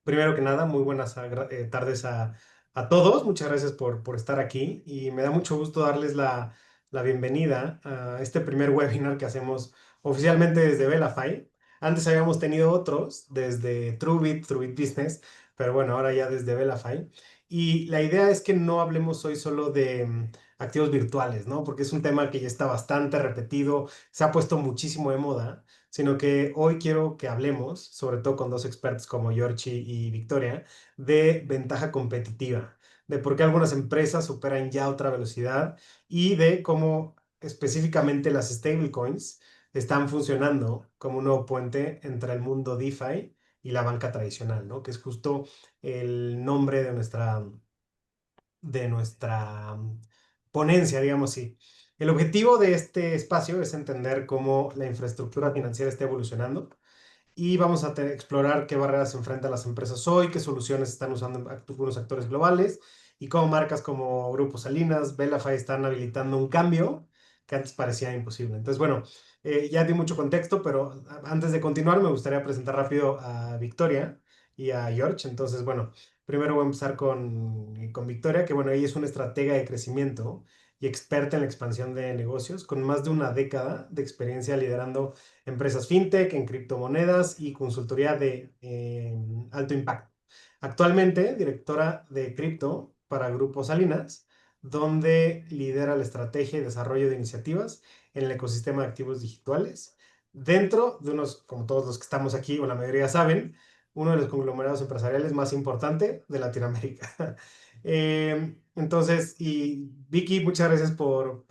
primero que nada, muy buenas tardes a todos. Muchas gracias por estar aquí y me da mucho gusto darles la bienvenida a este primer webinar que hacemos oficialmente desde Belafy. Antes habíamos tenido otros desde Truebit Business, pero bueno, ahora ya desde Belafy. Y la idea es que no hablemos hoy solo de activos virtuales, ¿no? Porque es un tema que ya está bastante repetido, se ha puesto muchísimo de moda, sino que hoy quiero que hablemos, sobre todo con dos expertos como Giorgi y Victoria, de ventaja competitiva, de por qué algunas empresas operan ya a otra velocidad y de cómo específicamente las stablecoins están funcionando como un nuevo puente entre el mundo DeFi y la banca tradicional, ¿no? Que es justo el nombre de nuestra ponencia, digamos así. El objetivo de este espacio es entender cómo la infraestructura financiera está evolucionando y vamos a explorar qué barreras enfrentan las empresas hoy, qué soluciones están usando algunos actores globales y cómo marcas como Grupo Salinas, Belafy están habilitando un cambio que antes parecía imposible. Entonces, bueno, ya di mucho contexto, pero antes de continuar me gustaría presentar rápido a Victoria y a George. Entonces, bueno, primero voy a empezar con Victoria, que bueno, ella es una estratega de crecimiento y experta en la expansión de negocios, con más de una década de experiencia liderando empresas fintech, en criptomonedas y consultoría de alto impacto. Actualmente, directora de cripto para Grupo Salinas, donde lidera la estrategia y desarrollo de iniciativas en el ecosistema de activos digitales, dentro de unos, como todos los que estamos aquí, o la mayoría saben, uno de los conglomerados empresariales más importante de Latinoamérica. Entonces, y Vicky, muchas gracias por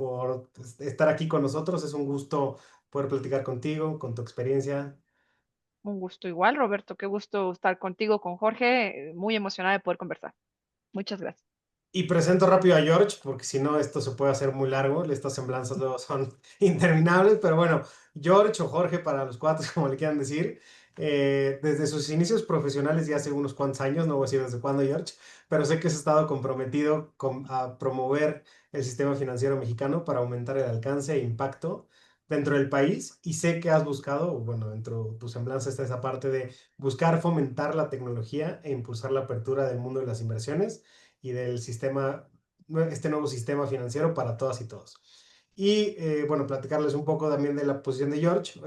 estar aquí con nosotros. Es un gusto poder platicar contigo, con tu experiencia. Un gusto igual, Roberto. Qué gusto estar contigo, con Jorge. Muy emocionada de poder conversar. Muchas gracias. Y presento rápido a George, porque si no, esto se puede hacer muy largo. Estas semblanzas luego son interminables, pero bueno, George o Jorge para los cuatro, como le quieran decir, desde sus inicios profesionales ya hace unos cuantos años, no voy a decir desde cuándo, George, pero sé que has estado comprometido a promover el sistema financiero mexicano para aumentar el alcance e impacto dentro del país y sé que has buscado, bueno, dentro de tu semblanza está esa parte de buscar fomentar la tecnología e impulsar la apertura del mundo de las inversiones y del sistema, este nuevo sistema financiero para todas y todos. Y bueno, platicarles un poco también de la posición de George.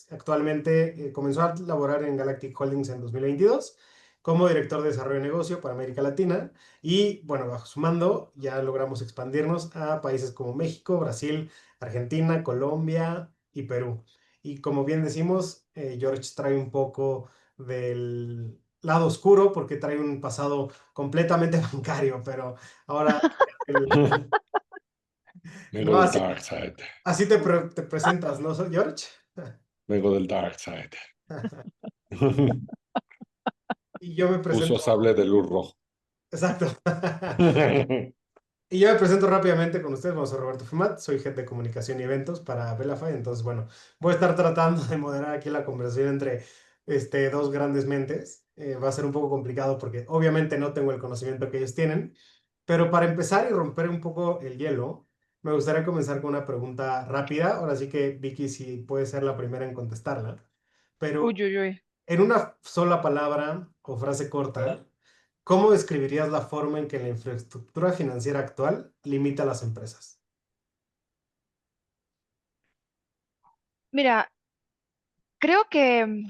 Actualmente comenzó a laborar en Galactic Holdings en 2022 como director de desarrollo de negocio para América Latina y bueno, bajo su mando ya logramos expandirnos a países como México, Brasil, Argentina, Colombia y Perú. Y como bien decimos, George trae un poco del lado oscuro porque trae un pasado completamente bancario, pero ahora, no, Vengo del así, dark side. así te presentas, ¿no, George? Vengo del dark side. Y yo me Uso presento, sable de luz rojo. exacto. Y yo me presento rápidamente con ustedes. Vamos a Roberto Fumat, soy jefe de comunicación y eventos para Belafy. Entonces, bueno, voy a estar tratando de moderar aquí la conversación entre dos grandes mentes. Va a ser un poco complicado porque obviamente no tengo el conocimiento que ellos tienen, pero para empezar y romper un poco el hielo, me gustaría comenzar con una pregunta rápida. Ahora sí que Vicky, si puede ser la primera en contestarla, Uy, pero uy, uy. en una sola palabra o frase corta, ¿cómo describirías la forma en que la infraestructura financiera actual limita a las empresas? Mira, creo que,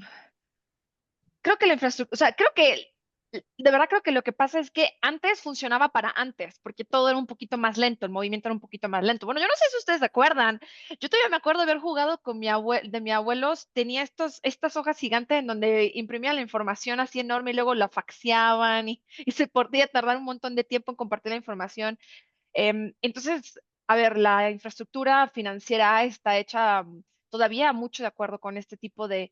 creo que la infraestructura, o sea, creo que, de verdad creo que lo que pasa es que antes funcionaba para antes, porque todo era un poquito más lento, el movimiento era un poquito más lento. Bueno, yo no sé si ustedes se acuerdan, yo todavía me acuerdo de haber jugado con de mi abuelos, tenía estas hojas gigantes en donde imprimían la información así enorme y luego la faxeaban y se podía tardar un montón de tiempo en compartir la información. Entonces, a ver, la infraestructura financiera está hecha todavía mucho de acuerdo con este tipo de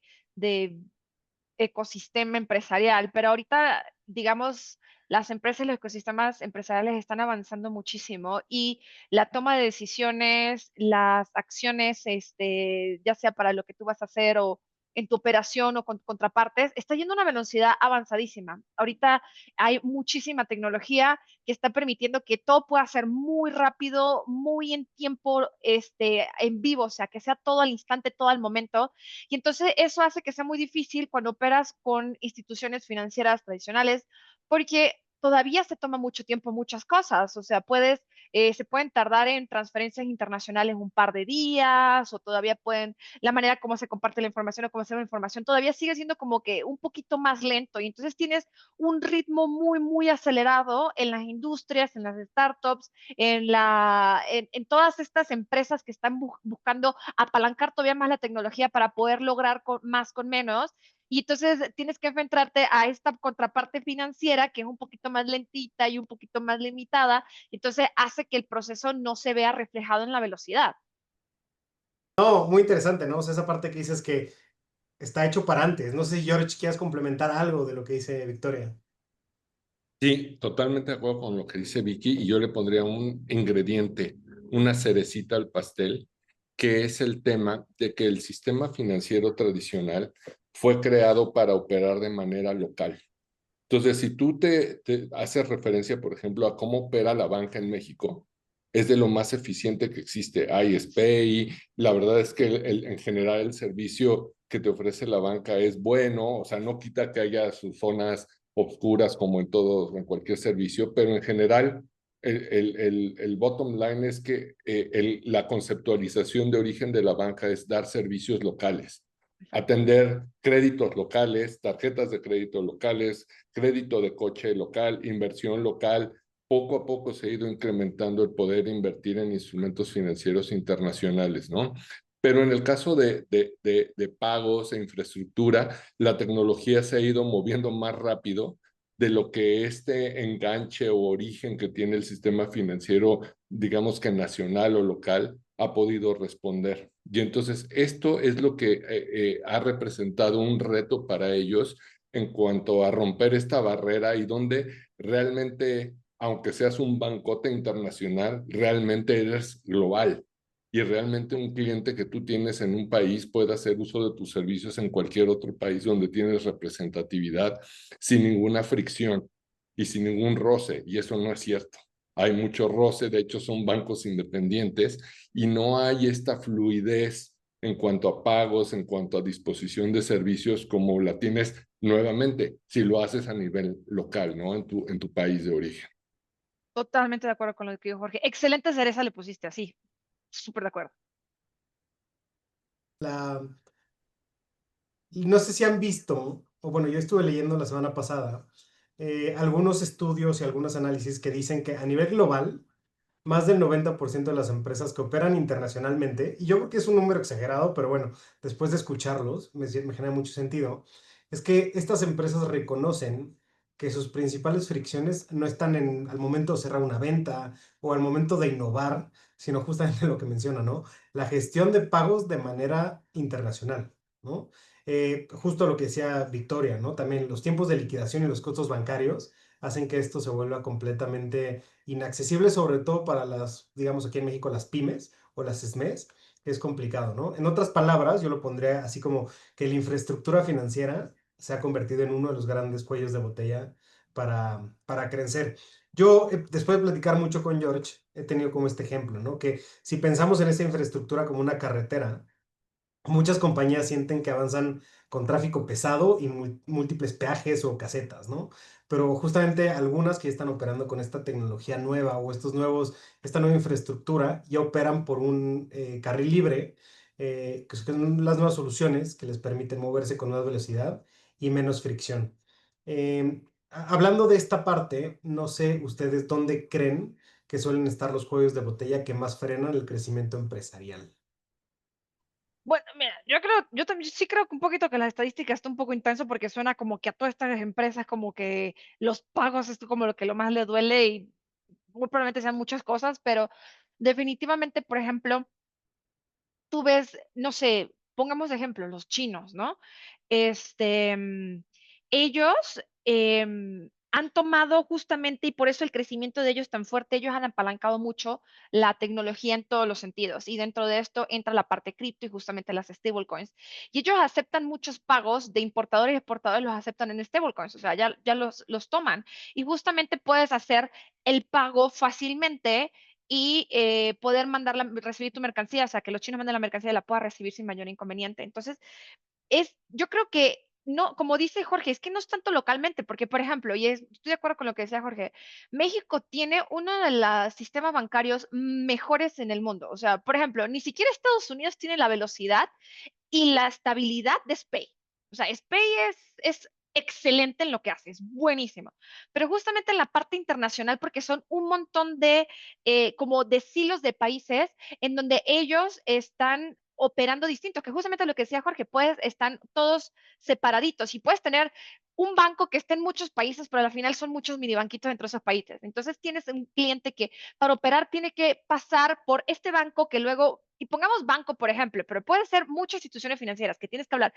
ecosistema empresarial, pero ahorita, digamos, las empresas, los ecosistemas empresariales están avanzando muchísimo y la toma de decisiones, las acciones, ya sea para lo que tú vas a hacer o en tu operación o con contrapartes, está yendo a una velocidad avanzadísima. Ahorita hay muchísima tecnología que está permitiendo que todo pueda ser muy rápido, muy en tiempo, en vivo, o sea, que sea todo al instante, todo al momento. Y entonces eso hace que sea muy difícil cuando operas con instituciones financieras tradicionales, porque todavía se toma mucho tiempo muchas cosas. O sea, se pueden tardar en transferencias internacionales un par de días, o todavía la manera como se comparte la información o cómo se ve la información, todavía sigue siendo como que un poquito más lento. Y entonces tienes un ritmo muy, muy acelerado en las industrias, en las startups, en todas estas empresas que están buscando apalancar todavía más la tecnología para poder lograr más con menos. Y entonces tienes que enfrentarte a esta contraparte financiera que es un poquito más lentita y un poquito más limitada. Entonces hace que el proceso no se vea reflejado en la velocidad. No, muy interesante, ¿no? O sea, esa parte que dices que está hecho para antes. No sé si George quieras complementar algo de lo que dice Victoria. Sí, totalmente de acuerdo con lo que dice Vicky y yo le pondría un ingrediente, una cerecita al pastel, que es el tema de que el sistema financiero tradicional fue creado para operar de manera local. Entonces, si tú te haces referencia, por ejemplo, a cómo opera la banca en México, es de lo más eficiente que existe. Hay SPEI, la verdad es que en general el servicio que te ofrece la banca es bueno, o sea, no quita que haya sus zonas obscuras como en todo, en cualquier servicio, pero en general el bottom line es que la conceptualización de origen de la banca es dar servicios locales, atender créditos locales, tarjetas de crédito locales, crédito de coche local, inversión local. Poco a poco se ha ido incrementando el poder invertir en instrumentos financieros internacionales, ¿no? Pero en el caso de pagos e infraestructura, la tecnología se ha ido moviendo más rápido de lo que este enganche o origen que tiene el sistema financiero, digamos que nacional o local, ha podido responder. Y entonces esto es lo que ha representado un reto para ellos en cuanto a romper esta barrera y donde realmente, aunque seas un bancote internacional, realmente eres global y realmente un cliente que tú tienes en un país puede hacer uso de tus servicios en cualquier otro país donde tienes representatividad sin ninguna fricción y sin ningún roce, y eso no es cierto. Hay mucho roce, de hecho son bancos independientes y no hay esta fluidez en cuanto a pagos, en cuanto a disposición de servicios como la tienes nuevamente si lo haces a nivel local, ¿no? En tu país de origen. Totalmente de acuerdo con lo que dijo Jorge. Excelente cereza le pusiste así. Súper de acuerdo. La, y no sé si han visto, o bueno, yo estuve leyendo la semana pasada, algunos estudios y algunos análisis que dicen que a nivel global, más del 90% de las empresas que operan internacionalmente, y yo creo que es un número exagerado, pero bueno, después de escucharlos, me genera mucho sentido, es que estas empresas reconocen que sus principales fricciones no están al momento de cerrar una venta o al momento de innovar, sino justamente lo que menciona, ¿no? La gestión de pagos de manera internacional, ¿no? Justo lo que decía Victoria, ¿no? También los tiempos de liquidación y los costos bancarios hacen que esto se vuelva completamente inaccesible, sobre todo para las, digamos aquí en México, las pymes o las SMEs, que es complicado, ¿no? En otras palabras, yo lo pondría así como que la infraestructura financiera se ha convertido en uno de los grandes cuellos de botella para crecer. Yo, después de platicar mucho con George, he tenido como este ejemplo, ¿no? Que si pensamos en esta infraestructura como una carretera, muchas compañías sienten que avanzan con tráfico pesado y múltiples peajes o casetas, ¿no? Pero justamente algunas que ya están operando con esta tecnología nueva o esta nueva infraestructura ya operan por un carril libre, que son las nuevas soluciones que les permiten moverse con más velocidad y menos fricción. Hablando de esta parte, no sé ustedes dónde creen que suelen estar los cuellos de botella que más frenan el crecimiento empresarial. Bueno, mira, yo también sí creo que un poquito que la estadística está un poco intenso porque suena como que a todas estas empresas como que los pagos es como lo que lo más le duele y muy probablemente sean muchas cosas, pero definitivamente, por ejemplo, tú ves, no sé, pongamos de ejemplo, los chinos, ¿no? Este, ellos han tomado justamente, y por eso el crecimiento de ellos es tan fuerte, ellos han apalancado mucho la tecnología en todos los sentidos. Y dentro de esto entra la parte cripto y justamente las stablecoins. Y ellos aceptan muchos pagos de importadores y exportadores, los aceptan en stablecoins, o sea, ya los toman. Y justamente puedes hacer el pago fácilmente y poder recibir tu mercancía, o sea, que los chinos manden la mercancía y la puedas recibir sin mayor inconveniente. Entonces, yo creo que no, como dice Jorge, es que no es tanto localmente, porque por ejemplo, estoy de acuerdo con lo que decía Jorge, México tiene uno de los sistemas bancarios mejores en el mundo. O sea, por ejemplo, ni siquiera Estados Unidos tiene la velocidad y la estabilidad de SPAY. O sea, SPAY es excelente en lo que hace, es buenísimo. Pero justamente en la parte internacional, porque son un montón de, como de silos de países en donde ellos están operando distinto, que justamente lo que decía Jorge, pues están todos separaditos y puedes tener un banco que esté en muchos países, pero al final son muchos mini banquitos dentro de esos países. Entonces tienes un cliente que para operar tiene que pasar por este banco que luego, y pongamos banco, por ejemplo, pero puede ser muchas instituciones financieras que tienes que hablar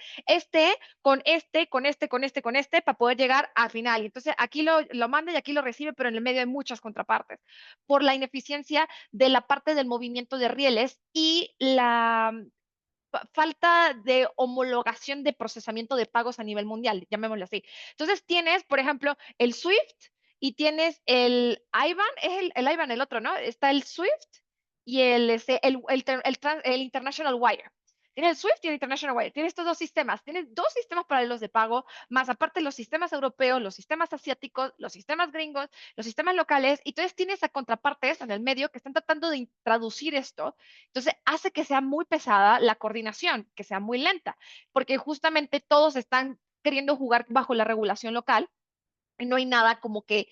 con este, para poder llegar al final. Y entonces aquí lo manda y aquí lo recibe, pero en el medio hay muchas contrapartes por la ineficiencia de la parte del movimiento de rieles y la falta de homologación de procesamiento de pagos a nivel mundial, llamémoslo así. Entonces tienes, por ejemplo, el SWIFT y tienes el IBAN, es el IBAN el otro, ¿no? Está el SWIFT y el International Wire. Tienes el SWIFT y el International Wire. Tienes estos dos sistemas. Tienes dos sistemas paralelos de pago, más aparte los sistemas europeos, los sistemas asiáticos, los sistemas gringos, los sistemas locales. Y entonces tienes a contrapartes en el medio que están tratando de traducir esto, entonces hace que sea muy pesada la coordinación, que sea muy lenta, porque justamente todos están queriendo jugar bajo la regulación local y no hay nada como que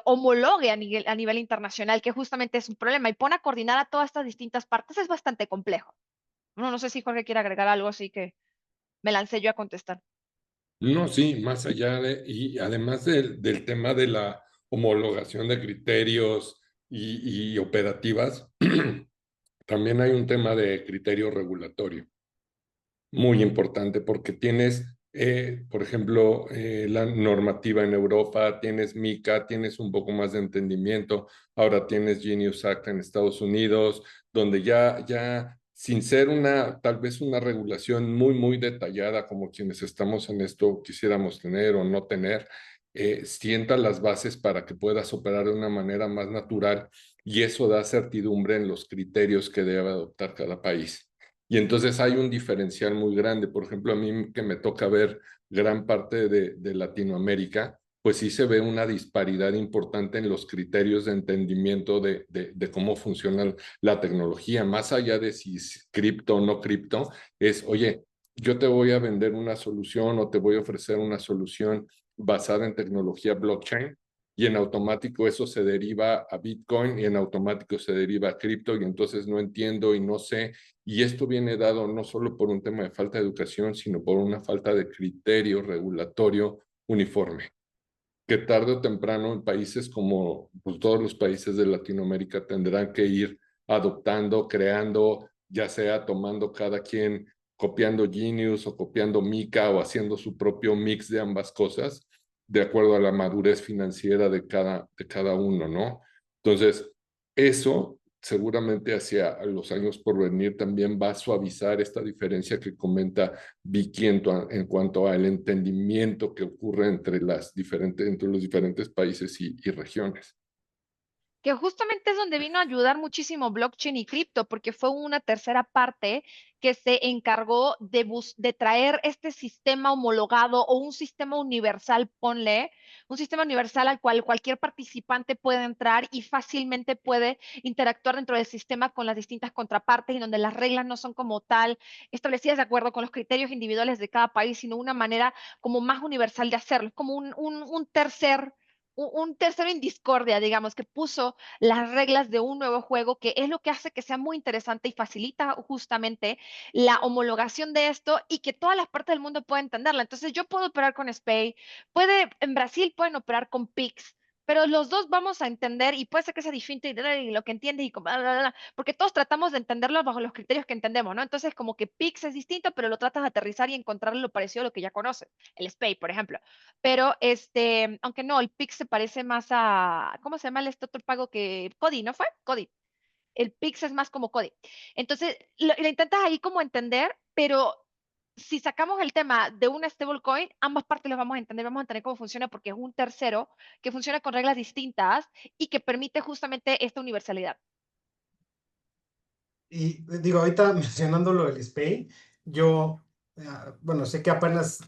homologue a nivel internacional, que justamente es un problema. Y pone a coordinar a todas estas distintas partes es bastante complejo. No sé si Jorge quiere agregar algo, así que me lancé yo a contestar. No, sí, más allá de, y además del tema de la homologación de criterios y operativas, también hay un tema de criterio regulatorio muy importante porque tienes, por ejemplo, la normativa en Europa, tienes MiCA, tienes un poco más de entendimiento, ahora tienes Genius Act en Estados Unidos, donde ya sin ser tal vez una regulación muy detallada como quienes estamos en esto quisiéramos tener o no tener, sienta las bases para que puedas operar de una manera más natural y eso da certidumbre en los criterios que debe adoptar cada país. Y entonces hay un diferencial muy grande. Por ejemplo, a mí que me toca ver gran parte de Latinoamérica, pues sí se ve una disparidad importante en los criterios de entendimiento de cómo funciona la tecnología. Más allá de si es cripto o no cripto, es, oye, yo te voy a vender una solución o te voy a ofrecer una solución basada en tecnología blockchain y en automático eso se deriva a Bitcoin y en automático se deriva a cripto y entonces no entiendo y no sé y esto viene dado no solo por un tema de falta de educación, sino por una falta de criterio regulatorio uniforme, que tarde o temprano en países como pues, todos los países de Latinoamérica tendrán que ir adoptando, creando, ya sea tomando cada quien, copiando Genius o copiando Mica o haciendo su propio mix de ambas cosas, de acuerdo a la madurez financiera de cada uno, ¿no? Entonces, eso seguramente hacia los años por venir también va a suavizar esta diferencia que comenta Vicky en cuanto al entendimiento que ocurre entre los diferentes países y regiones. Que justamente es donde vino a ayudar muchísimo blockchain y cripto, porque fue una tercera parte que se encargó de traer este sistema homologado o un sistema universal, ponle, un sistema universal al cual cualquier participante puede entrar y fácilmente puede interactuar dentro del sistema con las distintas contrapartes y donde las reglas no son como tal establecidas de acuerdo con los criterios individuales de cada país, sino una manera como más universal de hacerlo, como un tercero en discordia, digamos, que puso las reglas de un nuevo juego, que es lo que hace que sea muy interesante y facilita justamente la homologación de esto y que todas las partes del mundo puedan entenderla. Entonces, yo puedo operar con SPAY, en Brasil pueden operar con PIX, pero los dos vamos a entender, y puede ser que sea distinto y lo que entiendes, y como, bla, bla, bla, porque todos tratamos de entenderlo bajo los criterios que entendemos, ¿no? Entonces, como que PIX es distinto, pero lo tratas de aterrizar y encontrarle lo parecido a lo que ya conoces, el SPAY, por ejemplo. Pero, aunque no, el PIX se parece más a, ¿cómo se llama este otro pago que, Cody, ¿no fue? Cody. El PIX es más como Cody. Entonces, lo intentas ahí como entender, pero si sacamos el tema de una stablecoin, ambas partes las vamos a entender, vamos a entender cómo funciona porque es un tercero que funciona con reglas distintas y que permite justamente esta universalidad. Y digo, ahorita mencionando lo del SPAY, yo, bueno, sé que apenas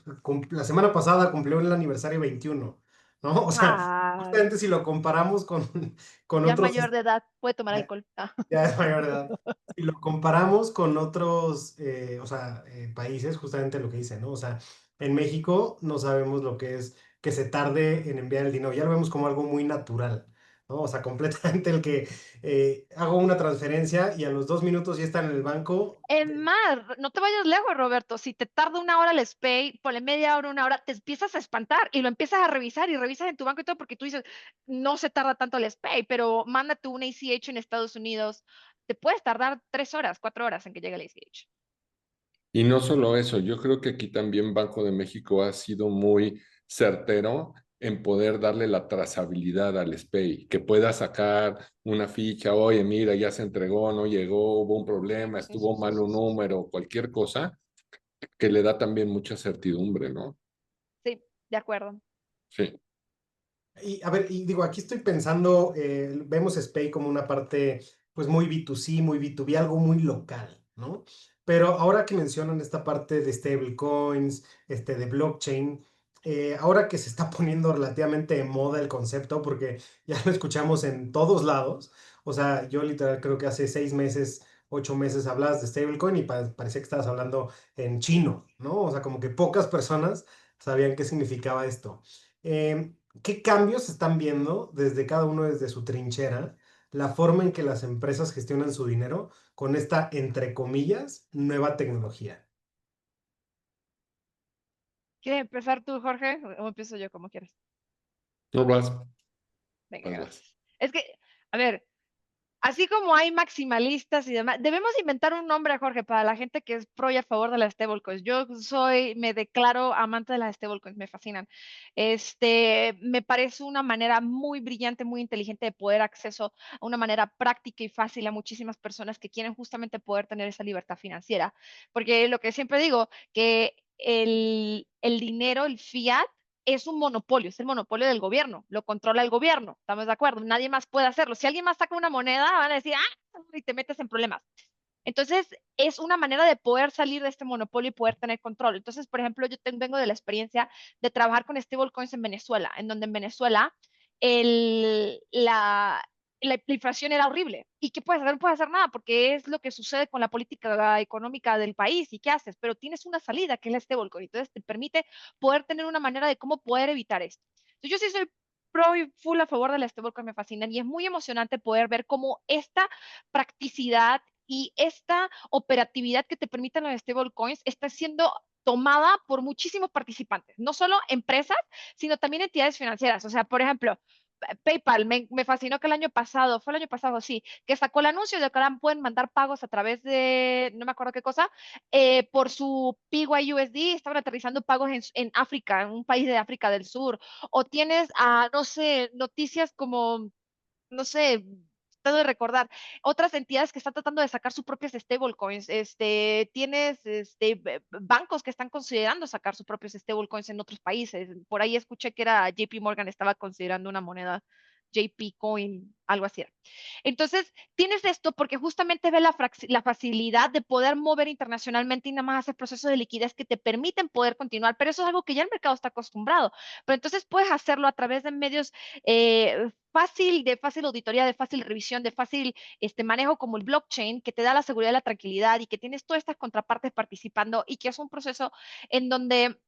la semana pasada cumplió el aniversario 21, ¿no? O sea, Ay, justamente si lo comparamos con ya es otros, mayor de edad, puede tomar alcohol. Ah. ya es mayor de edad. Si lo comparamos con otros, o sea, países, justamente lo que dice, ¿no? O sea, en México no sabemos lo que es que se tarde en enviar el dinero, ya lo vemos como algo muy natural, ¿no? O sea, completamente el que hago una transferencia y a los 2 minutos ya está en el banco. Es más, no te vayas lejos, Roberto. Si te tarda una hora el SPAY, ponle media hora, una hora, te empiezas a espantar y lo empiezas a revisar y revisas en tu banco y todo porque tú dices, no se tarda tanto el SPAY, pero mándate un ACH en Estados Unidos. Te puedes tardar 3 horas, 4 horas en que llegue el ACH. Y no solo eso, yo creo que aquí también Banco de México ha sido muy certero en poder darle la trazabilidad al SPEI, que pueda sacar una ficha, oye, mira, ya se entregó, no llegó, hubo un problema, Sí, sí, estuvo sí, mal sí, un sí. número, cualquier cosa, que le da también mucha certidumbre, ¿no? Sí, de acuerdo. Sí. Y a ver, y digo, aquí estoy pensando, vemos SPAY como una parte, pues muy B2C, muy B2B, algo muy local, ¿no? Pero ahora que mencionan esta parte de stablecoins, de blockchain, ahora que se está poniendo relativamente de moda el concepto, porque ya lo escuchamos en todos lados, o sea, yo literal creo que hace 6 meses, 8 meses hablabas de stablecoin y parecía que estabas hablando en chino, ¿no? O sea, como que pocas personas sabían qué significaba esto. Em, ¿Qué cambios están viendo desde cada uno desde su trinchera, la forma en que las empresas gestionan su dinero con esta, entre comillas, nueva tecnología? ¿Quieres empezar tú, Jorge? O empiezo yo, como quieras. No vas, Venga, vas. gracias. Es que, a ver, así como hay maximalistas y demás, debemos inventar un nombre, Jorge, para la gente que es pro y a favor de las stablecoins. Me declaro amante de las stablecoins, me fascinan. Me parece una manera muy brillante, muy inteligente de poder acceso a una manera práctica y fácil a muchísimas personas que quieren justamente poder tener esa libertad financiera. Porque lo que siempre digo, que el dinero, el fiat, es un monopolio, es el monopolio del gobierno, lo controla el gobierno, ¿estamos de acuerdo? Nadie más puede hacerlo. Si alguien más saca una moneda, van a decir, ah, y te metes en problemas. Entonces, es una manera de poder salir de este monopolio y poder tener control. Entonces, por ejemplo, vengo de la experiencia de trabajar con stablecoins en Venezuela, en donde en Venezuela el, la inflación era horrible. ¿Y qué puedes hacer? No puedes hacer nada porque es lo que sucede con la política económica del país. ¿Y qué haces? Pero tienes una salida que es la stablecoin. Entonces, te permite poder tener una manera de cómo poder evitar esto. Entonces, yo sí soy pro y full a favor de la stablecoin, me fascinan y es muy emocionante poder ver cómo esta practicidad y esta operatividad que te permiten los stablecoins está siendo tomada por muchísimos participantes, no solo empresas, sino también entidades financieras. O sea, por ejemplo, PayPal, me fascinó que el año pasado, fue el año pasado, sí, que sacó el anuncio de que ahora pueden mandar pagos a través de, no me acuerdo qué cosa, por su PYUSD, estaban aterrizando pagos en África, en un país de África del Sur. O tienes, no sé, noticias como no sé, trato de recordar, otras entidades que están tratando de sacar sus propias stablecoins. Tienes bancos que están considerando sacar sus propios stablecoins en otros países. Por ahí escuché que era JP Morgan estaba considerando una moneda JP Coin, algo así era. Entonces, tienes esto porque justamente ve la facilidad de poder mover internacionalmente y nada más hacer procesos de liquidez que te permiten poder continuar, pero eso es algo que ya el mercado está acostumbrado. Pero entonces puedes hacerlo a través de medios de fácil auditoría, de fácil revisión, de fácil manejo como el blockchain, que te da la seguridad y la tranquilidad y que tienes todas estas contrapartes participando y que es un proceso en donde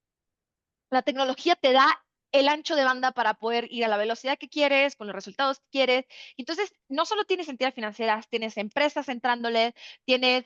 la tecnología te da el ancho de banda para poder ir a la velocidad que quieres, con los resultados que quieres. Entonces, no solo tienes entidades financieras, tienes empresas entrándole, tienes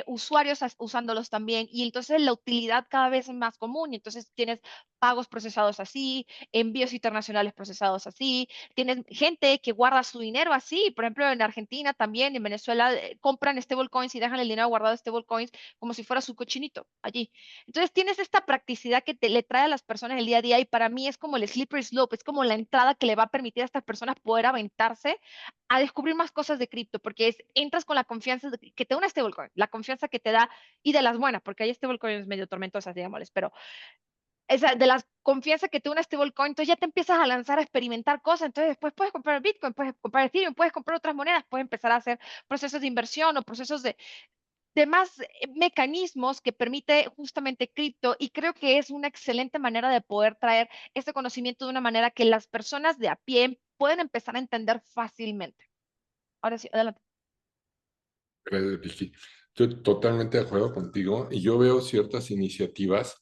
usuarios usándolos también, y entonces la utilidad cada vez es más común. Y entonces tienes pagos procesados así, envíos internacionales procesados así, tienes gente que guarda su dinero así. Por ejemplo, en Argentina también, en Venezuela, compran stablecoins y dejan el dinero guardado en stablecoins como si fuera su cochinito allí. Entonces tienes esta practicidad que le trae a las personas el día a día, y para mí es como el slippery slope, es como la entrada que le va a permitir a estas personas poder aventarse a descubrir más cosas de cripto, porque entras con la confianza que te da una stablecoin, la confianza que te da, y de las buenas, porque hay stablecoins medio tormentosas, digámosles, pero esa, de la confianza que te da una stablecoin, entonces ya te empiezas a lanzar a experimentar cosas. Entonces después puedes comprar Bitcoin, puedes comprar Ethereum, puedes comprar otras monedas, puedes empezar a hacer procesos de inversión o procesos de más mecanismos que permite justamente cripto, y creo que es una excelente manera de poder traer este conocimiento de una manera que las personas de a pie pueden empezar a entender fácilmente. Ahora sí, adelante. Gracias, Vicky. Estoy totalmente de acuerdo contigo y yo veo ciertas iniciativas,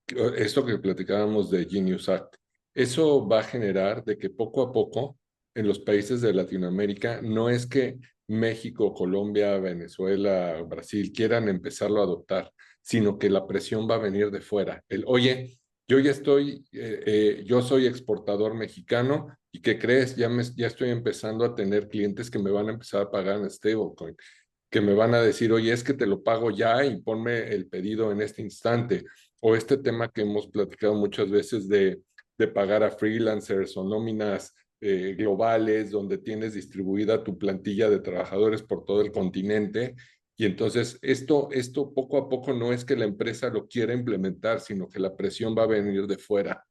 esto que platicábamos de Genius Act, eso va a generar de que poco a poco en los países de Latinoamérica, no es que México, Colombia, Venezuela, Brasil quieran empezarlo a adoptar, sino que la presión va a venir de fuera. Oye, yo soy exportador mexicano y ¿qué crees? Ya estoy empezando a tener clientes que me van a empezar a pagar en stablecoin, que me van a decir, oye, es que te lo pago ya y ponme el pedido en este instante. O este tema que hemos platicado muchas veces de pagar a freelancers o nóminas globales, donde tienes distribuida tu plantilla de trabajadores por todo el continente. Y entonces esto poco a poco no es que la empresa lo quiera implementar, sino que la presión va a venir de fuera.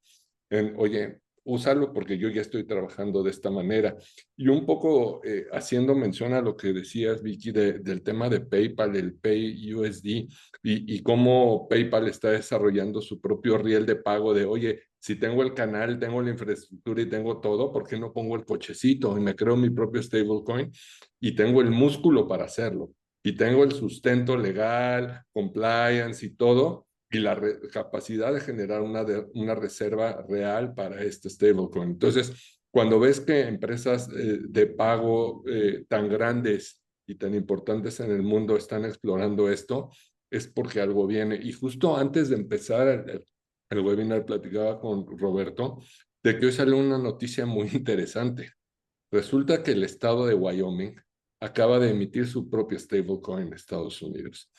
Oye, úsalo porque yo ya estoy trabajando de esta manera. Y un poco haciendo mención a lo que decías, Vicky, del tema de PayPal, el PayUSD, y cómo PayPal está desarrollando su propio riel de pago de, oye, si tengo el canal, tengo la infraestructura y tengo todo, ¿por qué no pongo el cochecito y me creo mi propio stablecoin y tengo el músculo para hacerlo? Y tengo el sustento legal, compliance y todo, y la capacidad de generar una reserva real para este stablecoin. Entonces, cuando ves que empresas de pago tan grandes y tan importantes en el mundo están explorando esto, es porque algo viene. Y justo antes de empezar el webinar platicaba con Roberto de que hoy salió una noticia muy interesante. Resulta que el estado de Wyoming acaba de emitir su propia stablecoin en Estados Unidos,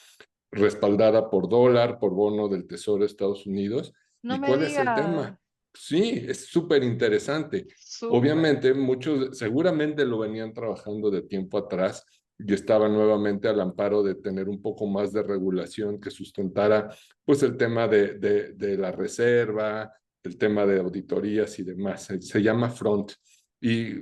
respaldada por dólar, por bono del Tesoro de Estados Unidos. No ¿Y me cuál es el digas. tema? Sí, es súper interesante. Súper. Obviamente, muchos seguramente lo venían trabajando de tiempo atrás y estaba nuevamente al amparo de tener un poco más de regulación que sustentara pues el tema de la reserva, el tema de auditorías y demás. Se llama Front. Y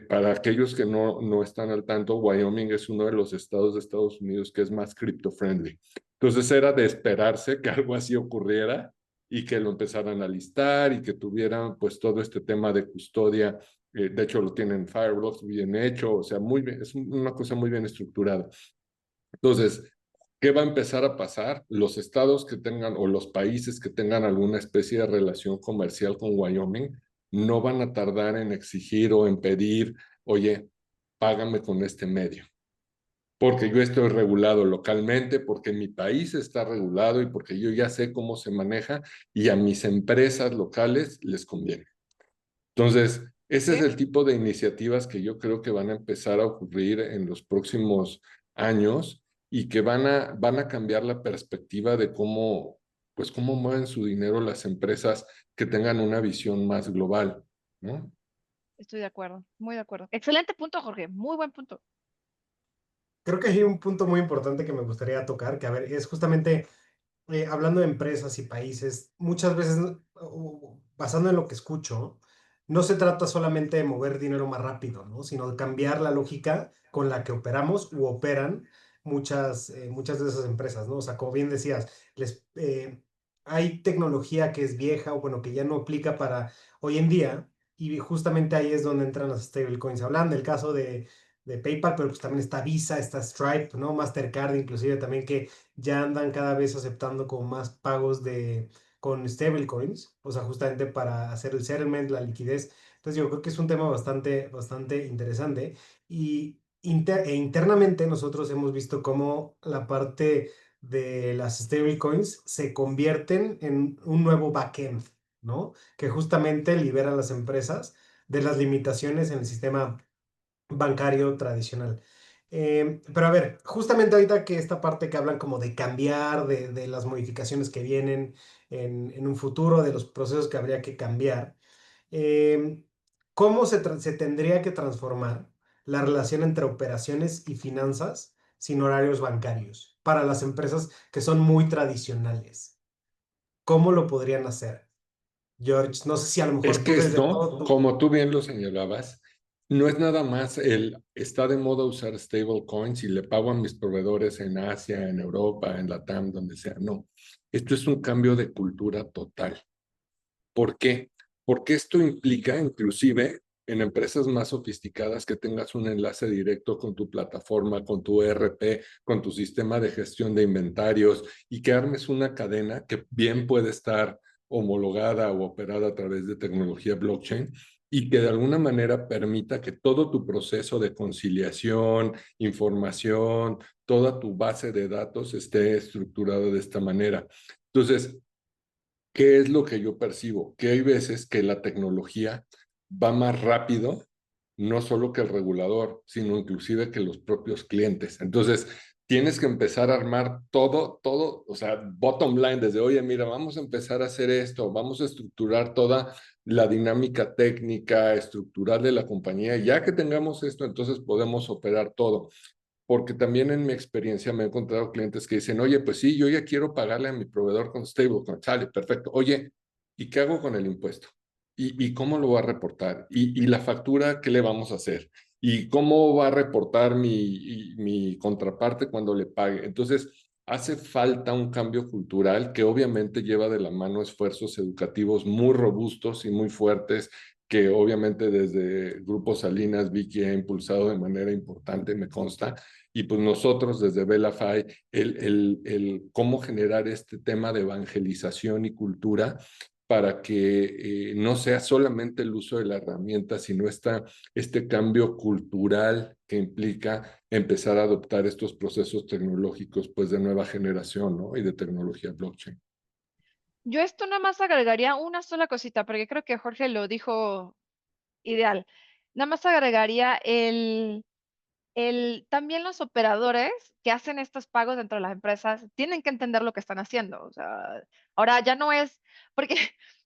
para aquellos que no están al tanto, Wyoming es uno de los estados de Estados Unidos que es más crypto-friendly. Entonces era de esperarse que algo así ocurriera y que lo empezaran a listar y que tuvieran pues todo este tema de custodia. De hecho, lo tienen Fireblocks bien hecho, o sea, muy bien, es una cosa muy bien estructurada. Entonces, ¿qué va a empezar a pasar? Los estados que tengan o los países que tengan alguna especie de relación comercial con Wyoming no van a tardar en exigir o en pedir, oye, págame con este medio, porque yo estoy regulado localmente, porque mi país está regulado y porque yo ya sé cómo se maneja y a mis empresas locales les conviene. Entonces, ese es ¿Sí? el tipo de iniciativas que yo creo que van a empezar a ocurrir en los próximos años y que van a cambiar la perspectiva de pues cómo mueven su dinero las empresas que tengan una visión más global, ¿no? Estoy de acuerdo, muy de acuerdo. Excelente punto, Jorge, muy buen punto. Creo que hay un punto muy importante que me gustaría tocar, que a ver, es justamente hablando de empresas y países, muchas veces, basando en lo que escucho, no se trata solamente de mover dinero más rápido, ¿no? Sino de cambiar la lógica con la que operamos u operan muchas de esas empresas, ¿no? O sea, como bien decías, hay tecnología que es vieja o bueno, que ya no aplica para hoy en día, y justamente ahí es donde entran las stablecoins. Hablan del caso de PayPal, pero pues también está Visa, está Stripe, ¿no? Mastercard inclusive también, que ya andan cada vez aceptando como más pagos con stablecoins, o sea, justamente para hacer el settlement, la liquidez. Entonces, yo creo que es un tema bastante interesante. Y internamente nosotros hemos visto cómo la parte de las stablecoins se convierten en un nuevo backend, ¿no? Que justamente libera a las empresas de las limitaciones en el sistema bancario tradicional. Pero a ver, justamente ahorita que esta parte que hablan como de cambiar, de las modificaciones que vienen en un futuro, de los procesos que habría que cambiar, em, ¿cómo se tendría que transformar la relación entre operaciones y finanzas sin horarios bancarios para las empresas que son muy tradicionales? ¿Cómo lo podrían hacer? George, no sé si a lo Es mejor tú que desde esto, todo tu... como tú bien lo señalabas, no es nada más está de moda usar stablecoins y le pago a mis proveedores en Asia, en Europa, en Latam, donde sea. No, esto es un cambio de cultura total. ¿Por qué? Porque esto implica, inclusive, en empresas más sofisticadas, que tengas un enlace directo con tu plataforma, con tu ERP, con tu sistema de gestión de inventarios y que armes una cadena que bien puede estar homologada o operada a través de tecnología blockchain y que de alguna manera permita que todo tu proceso de conciliación, información, toda tu base de datos esté estructurado de esta manera. Entonces, ¿qué es lo que yo percibo? Que hay veces que la tecnología va más rápido, no solo que el regulador, sino inclusive que los propios clientes. Entonces, tienes que empezar a armar todo, o sea, bottom line, desde, oye, mira, vamos a empezar a hacer esto, vamos a estructurar toda la dinámica técnica, estructural de la compañía. Ya que tengamos esto, entonces podemos operar todo, porque también en mi experiencia me he encontrado clientes que dicen, oye, pues sí, yo ya quiero pagarle a mi proveedor con stablecoin, sale, perfecto. Oye, ¿y qué hago con el impuesto? ¿Y cómo lo va a reportar? ¿Y la factura qué le vamos a hacer? ¿Y cómo va a reportar mi contraparte cuando le pague? Entonces, hace falta un cambio cultural que obviamente lleva de la mano esfuerzos educativos muy robustos y muy fuertes que obviamente desde Grupo Salinas, Vicky ha impulsado de manera importante, me consta, y pues nosotros desde Belafy, cómo generar este tema de evangelización y cultura para que no sea solamente el uso de la herramienta, sino este cambio cultural que implica empezar a adoptar estos procesos tecnológicos pues de nueva generación, ¿no? Y de tecnología blockchain. Yo esto nada más agregaría una sola cosita, porque creo que Jorge lo dijo ideal. Nada más agregaría también los operadores que hacen estos pagos dentro de las empresas tienen que entender lo que están haciendo. O sea, ahora ya no es, porque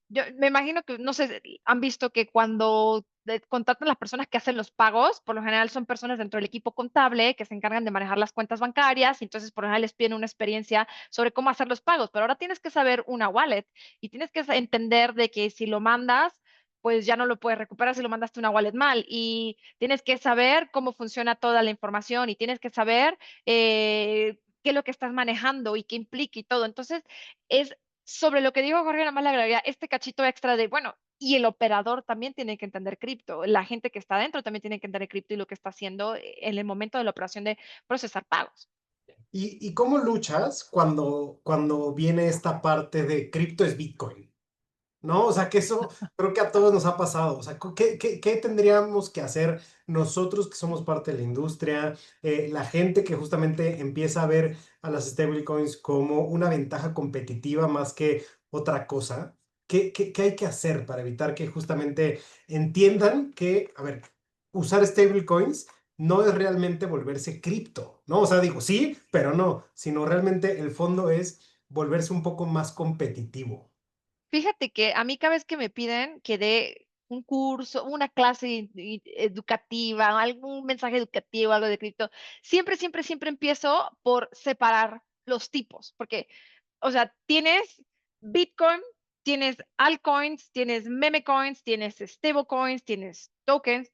yo me imagino que, no sé, han visto que cuando contratan las personas que hacen los pagos, por lo general son personas dentro del equipo contable que se encargan de manejar las cuentas bancarias, y entonces por lo general les piden una experiencia sobre cómo hacer los pagos, pero ahora tienes que saber una wallet y tienes que entender de que si lo mandas, pues ya no lo puedes recuperar si lo mandaste una wallet mal. Y tienes que saber cómo funciona toda la información y tienes que saber qué es lo que estás manejando y qué implica y todo. Entonces, es sobre lo que dijo Jorge, nada más le agregaría este cachito extra de, bueno, y el operador también tiene que entender cripto. La gente que está adentro también tiene que entender cripto y lo que está haciendo en el momento de la operación de procesar pagos. ¿Y cómo luchas cuando viene esta parte de cripto es Bitcoin? ¿No? O sea, que eso creo que a todos nos ha pasado. O sea, ¿qué tendríamos que hacer nosotros que somos parte de la industria, la gente que justamente empieza a ver a las stablecoins como una ventaja competitiva más que otra cosa? ¿Qué hay que hacer para evitar que justamente entiendan que, a ver, usar stablecoins no es realmente volverse cripto, ¿no? O sea, digo, sí, pero no, sino realmente el fondo es volverse un poco más competitivo. Fíjate que a mí cada vez que me piden que dé un curso, una clase educativa, algún mensaje educativo, algo de cripto, siempre empiezo por separar los tipos, porque, o sea, tienes Bitcoin, tienes altcoins, tienes meme coins, tienes stablecoins, tienes tokens,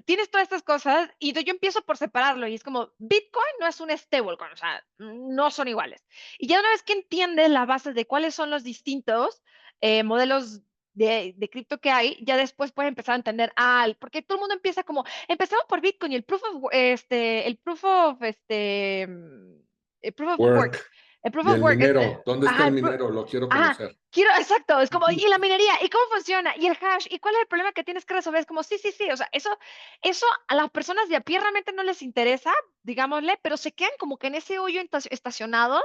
tienes todas estas cosas y yo empiezo por separarlo y es como Bitcoin no es un stablecoin, o sea, no son iguales. Y ya una vez que entiendes la base de cuáles son los distintos modelos de cripto que hay, ya después puedes empezar a entender, porque todo el mundo empieza como, empezamos por Bitcoin y el proof of work, Work. El proof Y of el work, minero, ¿dónde está ajá, el minero? Lo quiero conocer. exacto, es como, ¿y la minería? ¿Y cómo funciona? ¿Y el hash? ¿Y cuál es el problema que tienes que resolver? Es como, sí, o sea, eso a las personas de a pie realmente no les interesa, digámosle, pero se quedan como que en ese hoyo estacionado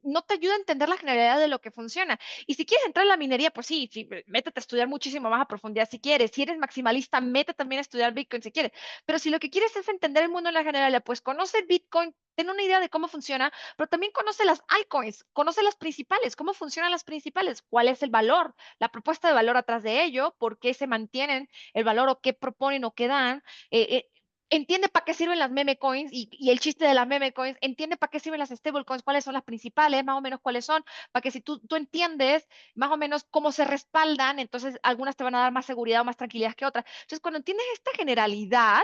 no te ayuda a entender la generalidad de lo que funciona. Y si quieres entrar en la minería, pues sí, métete a estudiar muchísimo más a profundidad si quieres. Si eres maximalista, métete también a estudiar Bitcoin si quieres. Pero si lo que quieres es entender el mundo en la generalidad, pues conoce Bitcoin, ten una idea de cómo funciona, pero también conoce las altcoins, conoce las principales, cómo funcionan las principales, cuál es el valor, la propuesta de valor atrás de ello, por qué se mantienen el valor o qué proponen o qué dan. eh, eh, Entiende para qué sirven las meme coins y el chiste de las meme coins, entiende para qué sirven las stablecoins, cuáles son las principales, más o menos cuáles son, para que si tú entiendes más o menos cómo se respaldan, entonces algunas te van a dar más seguridad o más tranquilidad que otras. Entonces, cuando entiendes esta generalidad,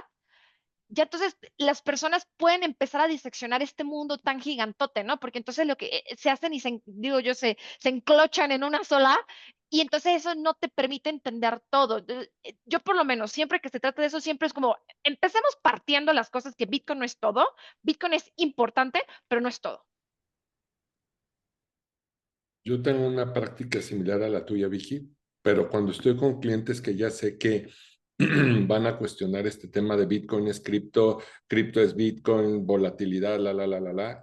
ya entonces las personas pueden empezar a diseccionar este mundo tan gigantote, ¿no? Porque entonces lo que se hacen y digo yo, se enclochan en una sola y entonces eso no te permite entender todo. Yo por lo menos, siempre que se trata de eso, siempre es como, empecemos partiendo las cosas que Bitcoin no es todo, Bitcoin es importante, pero no es todo. Yo tengo una práctica similar a la tuya, Vicky, pero cuando estoy con clientes que ya sé que van a cuestionar este tema de Bitcoin es cripto, cripto es Bitcoin, volatilidad,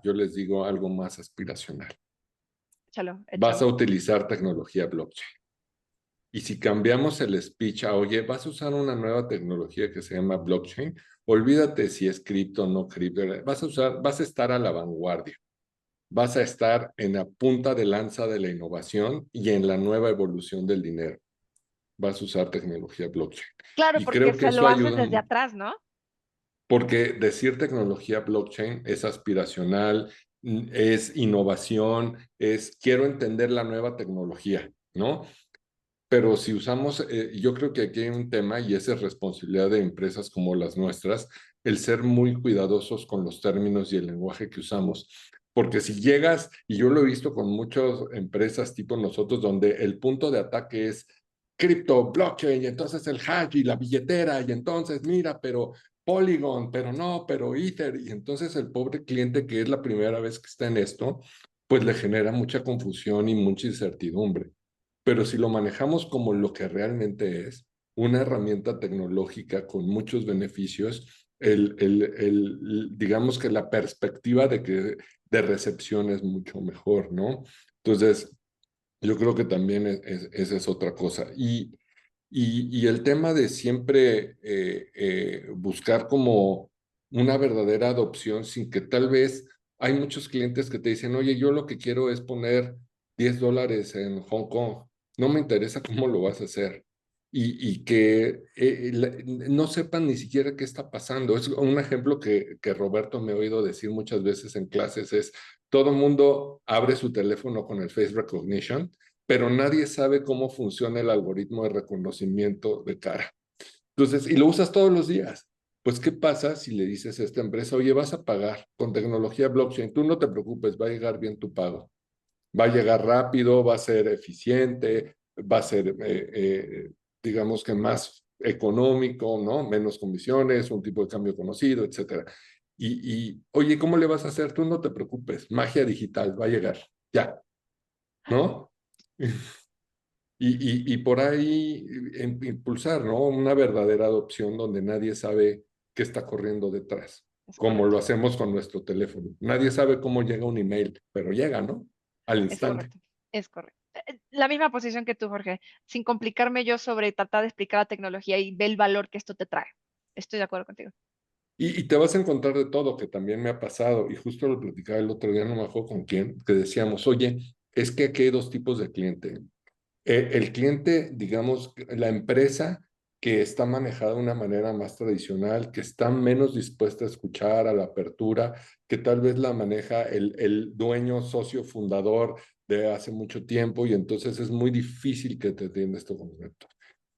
yo les digo algo más aspiracional. Échalo, Vas a échalo. utilizar tecnología blockchain. Y si cambiamos el speech a, oye, vas a usar una nueva tecnología que se llama blockchain, olvídate si es cripto o no cripto, vas a estar a la vanguardia. Vas a estar en la punta de lanza de la innovación y en la nueva evolución del dinero. Vas a usar tecnología blockchain. Claro, Y porque creo que se eso lo haces ayuda desde mucho, atrás, ¿no? porque decir tecnología blockchain es aspiracional, es innovación, es quiero entender la nueva tecnología, ¿no? Pero si usamos, yo creo que aquí hay un tema y esa es responsabilidad de empresas como las nuestras, el ser muy cuidadosos con los términos y el lenguaje que usamos. Porque si llegas, y yo lo he visto con muchas empresas tipo nosotros, donde el punto de ataque es cripto, blockchain, y entonces el hash y la billetera, y entonces mira, pero Polygon, pero no, pero Ether, y entonces el pobre cliente que es la primera vez que está en esto, pues le genera mucha confusión y mucha incertidumbre. Pero si lo manejamos como lo que realmente es, una herramienta tecnológica con muchos beneficios, digamos que la perspectiva de recepción es mucho mejor, ¿no? Entonces, yo creo que también esa es otra cosa. Y el tema de siempre buscar como una verdadera adopción sin que tal vez hay muchos clientes que te dicen, oye, yo lo que quiero es poner $10 en Hong Kong, no me interesa cómo lo vas a hacer. Y que no sepan ni siquiera qué está pasando. Es un ejemplo que Roberto me ha oído decir muchas veces en clases, es todo el mundo abre su teléfono con el face recognition, pero nadie sabe cómo funciona el algoritmo de reconocimiento de cara. Entonces, y lo usas todos los días. Pues, ¿qué pasa si le dices a esta empresa, oye, vas a pagar con tecnología blockchain? Tú no te preocupes, va a llegar bien tu pago. Va a llegar rápido, va a ser eficiente, va a ser, digamos que más económico, ¿no? Menos comisiones, un tipo de cambio conocido, etcétera. Oye, ¿cómo le vas a hacer? Tú no te preocupes, magia digital, va a llegar, ya, ¿no? Y por ahí impulsar, ¿no? Una verdadera adopción donde nadie sabe qué está corriendo detrás, Es como lo correcto, hacemos con nuestro teléfono. Nadie sabe cómo llega un email, pero llega, ¿no? Al es instante. correcto, es correcto. La misma posición que tú, Jorge, sin complicarme yo sobre tratar de explicar la tecnología y ver el valor que esto te trae. Estoy de acuerdo contigo. Y te vas a encontrar de todo, que también me ha pasado, y justo lo platicaba el otro día, no me acuerdo con quién, que decíamos, oye, es que aquí hay dos tipos de cliente. El cliente, digamos, la empresa que está manejada de una manera más tradicional, que está menos dispuesta a escuchar a la apertura, que tal vez la maneja el dueño, socio, fundador de hace mucho tiempo, y entonces es muy difícil que te entienda este concepto.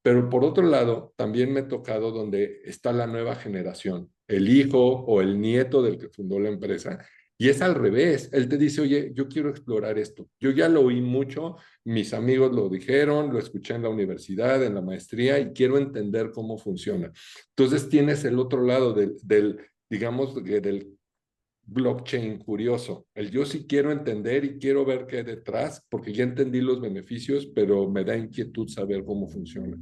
Pero por otro lado, también me he tocado donde está la nueva generación, el hijo o el nieto del que fundó la empresa, y es al revés. Él te dice, oye, yo quiero explorar esto. Yo ya lo oí mucho, mis amigos lo dijeron, lo escuché en la universidad, en la maestría, y quiero entender cómo funciona. Entonces tienes el otro lado digamos, del blockchain curioso. El yo sí quiero entender y quiero ver qué hay detrás, porque ya entendí los beneficios, pero me da inquietud saber cómo funciona.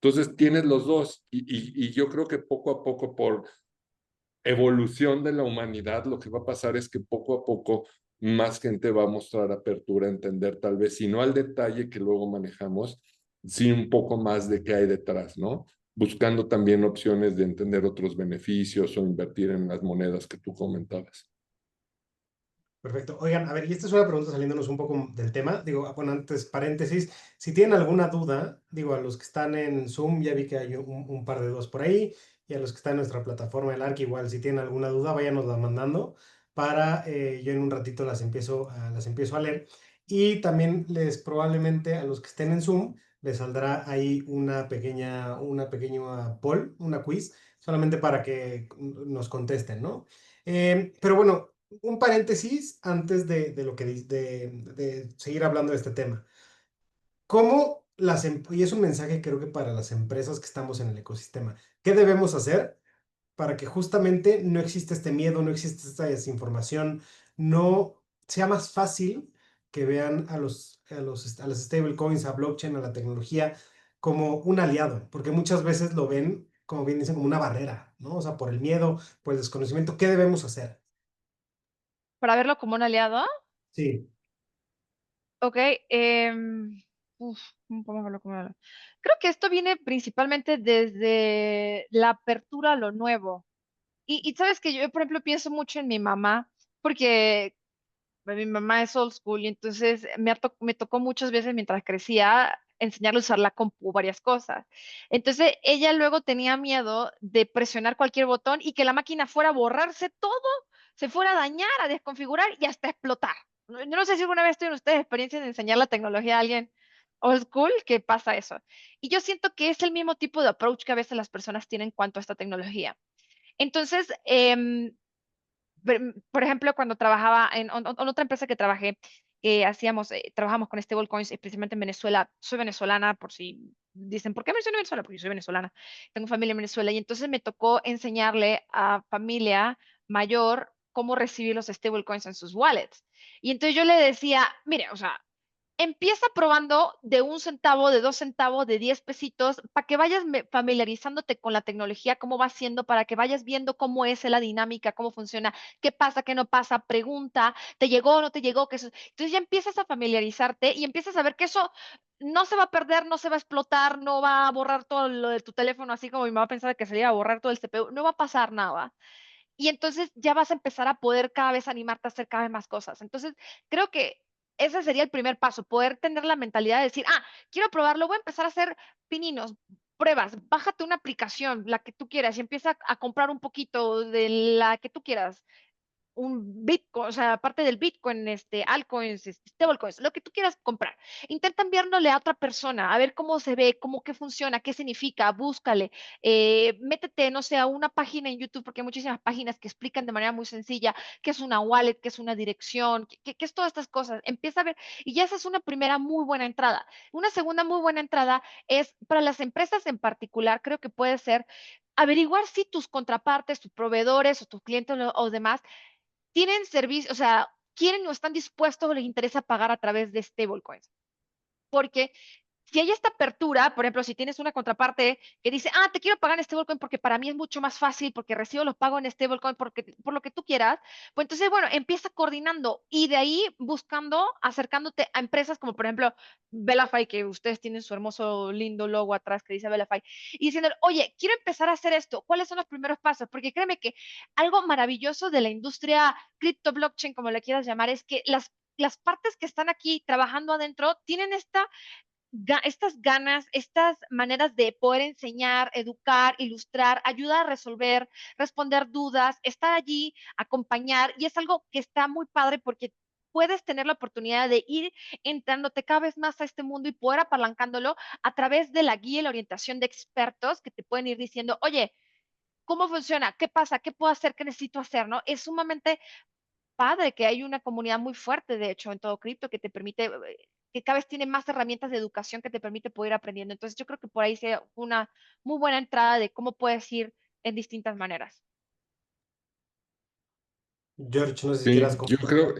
Entonces tienes los dos y yo creo que poco a poco por evolución de la humanidad, lo que va a pasar es que poco a poco más gente va a mostrar apertura a entender, tal vez, si no al detalle que luego manejamos, sí un poco más de qué hay detrás, ¿no? Buscando también opciones de entender otros beneficios o invertir en las monedas que tú comentabas. Perfecto. Oigan, a ver, y esta es una pregunta saliéndonos un poco del tema. Digo, bueno, antes, paréntesis, si tienen alguna duda, digo, a los que están en Zoom, ya vi que hay un par de dudas por ahí, y a los que están en nuestra plataforma, el ARC, igual, si tienen alguna duda, váyanosla mandando para yo en un ratito las empiezo a leer. Y también probablemente a los que estén en Zoom, les saldrá ahí una pequeña poll, una quiz, solamente para que nos contesten, ¿no? Pero bueno, un paréntesis antes de lo que de seguir hablando de este tema. ¿Cómo y es un mensaje creo que para las empresas que estamos en el ecosistema, ¿qué debemos hacer para que justamente no exista este miedo, no exista esta desinformación, no sea más fácil que vean a las stablecoins, a blockchain, a la tecnología como un aliado? Porque muchas veces lo ven, como bien dicen, como una barrera, ¿no? O sea, por el miedo, por el desconocimiento, ¿qué debemos hacer? Para verlo como un aliado. Sí. Ok, uf, ¿cómo podemos verlo como un aliado? Creo que esto viene principalmente desde la apertura a lo nuevo. Y sabes que yo, por ejemplo, pienso mucho en mi mamá, porque mi mamá es old school y entonces me tocó muchas veces mientras crecía enseñarle a usar la compu, varias cosas. Entonces ella luego tenía miedo de presionar cualquier botón y que la máquina fuera a borrarse todo, se fuera a dañar, a desconfigurar y hasta explotar. Yo no sé si alguna vez tuvieron ustedes experiencia de enseñar la tecnología a alguien old school que pasa eso. Y yo siento que es el mismo tipo de approach que a veces las personas tienen en cuanto a esta tecnología. Entonces, por ejemplo, cuando trabajaba en otra empresa que trabajé, trabajamos con stablecoins, especialmente en Venezuela. Soy venezolana, por si dicen, ¿por qué menciono Venezuela? Porque yo soy venezolana, tengo familia en Venezuela, y entonces me tocó enseñarle a familia mayor cómo recibir los stablecoins en sus wallets. Y entonces yo le decía, mire, o sea, empieza probando de 1 centavo, de 2 centavos, de 10 pesitos, para que vayas familiarizándote con la tecnología, cómo va siendo, para que vayas viendo cómo es la dinámica, cómo funciona, qué pasa, qué no pasa, pregunta, ¿te llegó o no te llegó? Entonces ya empiezas a familiarizarte y empiezas a ver que eso no se va a perder, no se va a explotar, no va a borrar todo lo de tu teléfono, así como mi mamá pensaba que se le iba a borrar todo el CPU, no va a pasar nada. Y entonces ya vas a empezar a poder cada vez animarte a hacer cada vez más cosas. Entonces, creo que ese sería el primer paso, poder tener la mentalidad de decir, quiero probarlo, voy a empezar a hacer pininos, pruebas, bájate una aplicación, la que tú quieras, y empieza a comprar un poquito de la que tú quieras, un Bitcoin, o sea, aparte del Bitcoin, altcoins, stablecoins, lo que tú quieras comprar. Intenta enviándole a otra persona, a ver cómo se ve, cómo qué funciona, qué significa, búscale, métete, no sé, a una página en YouTube, porque hay muchísimas páginas que explican de manera muy sencilla qué es una wallet, qué es una dirección, qué es todas estas cosas. Empieza a ver, y ya esa es una primera muy buena entrada. Una segunda muy buena entrada es para las empresas en particular, creo que puede ser averiguar si tus contrapartes, tus proveedores o tus clientes o demás tienen servicio, o sea, quieren o están dispuestos o les interesa pagar a través de stablecoins. Porque si hay esta apertura, por ejemplo, si tienes una contraparte que dice, te quiero pagar en stablecoin porque para mí es mucho más fácil, porque recibo los pagos en stablecoin, por lo que tú quieras, pues entonces, bueno, empieza coordinando y de ahí buscando, acercándote a empresas como, por ejemplo, Belafy, que ustedes tienen su hermoso, lindo logo atrás que dice Belafy, y diciendo, oye, quiero empezar a hacer esto, ¿cuáles son los primeros pasos? Porque créeme que algo maravilloso de la industria cripto blockchain, como le quieras llamar, es que las partes que están aquí trabajando adentro tienen estas ganas, estas maneras de poder enseñar, educar, ilustrar, ayudar a resolver, responder dudas, estar allí, acompañar, y es algo que está muy padre porque puedes tener la oportunidad de ir entrándote cada vez más a este mundo y poder apalancándolo a través de la guía y la orientación de expertos que te pueden ir diciendo, oye, ¿cómo funciona? ¿Qué pasa? ¿Qué puedo hacer? ¿Qué necesito hacer? ¿No? Es sumamente padre que hay una comunidad muy fuerte, de hecho, en todo cripto que te permite, que cada vez tiene más herramientas de educación que te permite poder ir aprendiendo. Entonces, yo creo que por ahí sea una muy buena entrada de cómo puedes ir en distintas maneras. George, no sé si quieras Sí, comentar.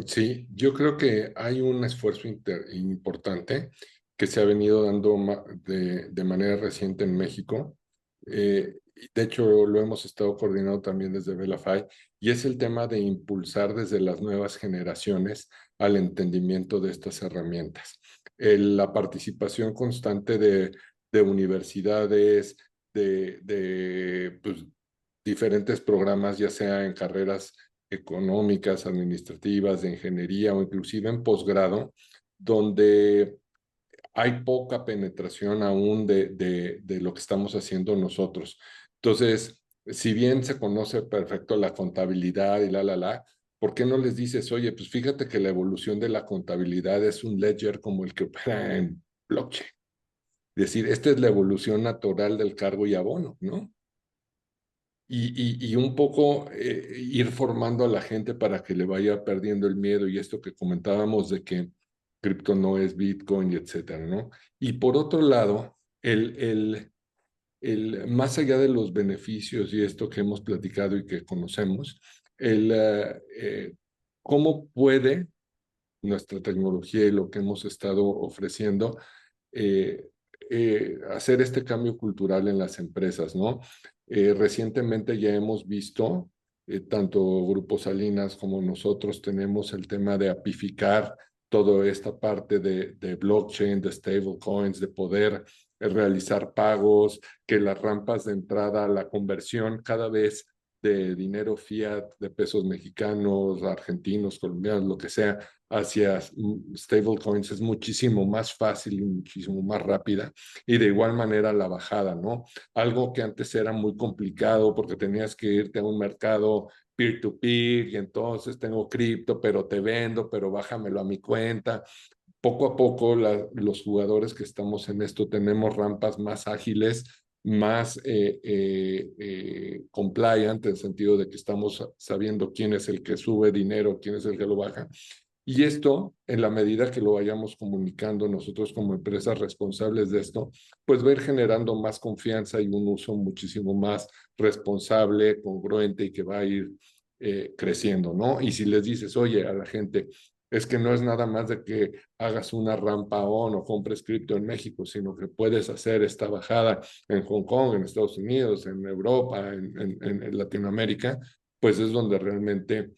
yo creo que hay un esfuerzo importante que se ha venido dando de manera reciente en México. De hecho, lo hemos estado coordinando también desde Velafy, y es el tema de impulsar desde las nuevas generaciones al entendimiento de estas herramientas. La participación constante de universidades, pues, diferentes programas, ya sea en carreras económicas, administrativas, de ingeniería o inclusive en posgrado, donde hay poca penetración aún de lo que estamos haciendo nosotros. Entonces, si bien se conoce perfecto la contabilidad y ¿por qué no les dices, oye, pues fíjate que la evolución de la contabilidad es un ledger como el que opera en blockchain? Es decir, esta es la evolución natural del cargo y abono, ¿no? Y un poco ir formando a la gente para que le vaya perdiendo el miedo y esto que comentábamos de que cripto no es Bitcoin y etcétera, ¿no? Y por otro lado, más allá de los beneficios y esto que hemos platicado y que conocemos, el, cómo puede nuestra tecnología y lo que hemos estado ofreciendo eh, hacer este cambio cultural en las empresas, ¿no? Recientemente ya hemos visto, tanto Grupo Salinas como nosotros tenemos el tema de apificar toda esta parte de blockchain, de stablecoins, de poder realizar pagos, que las rampas de entrada a la conversión cada vez de dinero fiat, de pesos mexicanos, argentinos, colombianos, lo que sea, hacia stablecoins es muchísimo más fácil y muchísimo más rápida. Y de igual manera la bajada, ¿no? Algo que antes era muy complicado porque tenías que irte a un mercado peer-to-peer y entonces tengo cripto, pero te vendo, pero bájamelo a mi cuenta. Poco a poco los jugadores que estamos en esto tenemos rampas más ágiles, más compliant, en el sentido de que estamos sabiendo quién es el que sube dinero, quién es el que lo baja. Y esto, en la medida que lo vayamos comunicando nosotros como empresas responsables de esto, pues va a ir generando más confianza y un uso muchísimo más responsable, congruente y que va a ir creciendo, ¿no? Y si les dices, oye, a la gente, es que no es nada más de que hagas una rampa on o compres cripto en México, sino que puedes hacer esta bajada en Hong Kong, en Estados Unidos, en Europa, en Latinoamérica, pues es donde realmente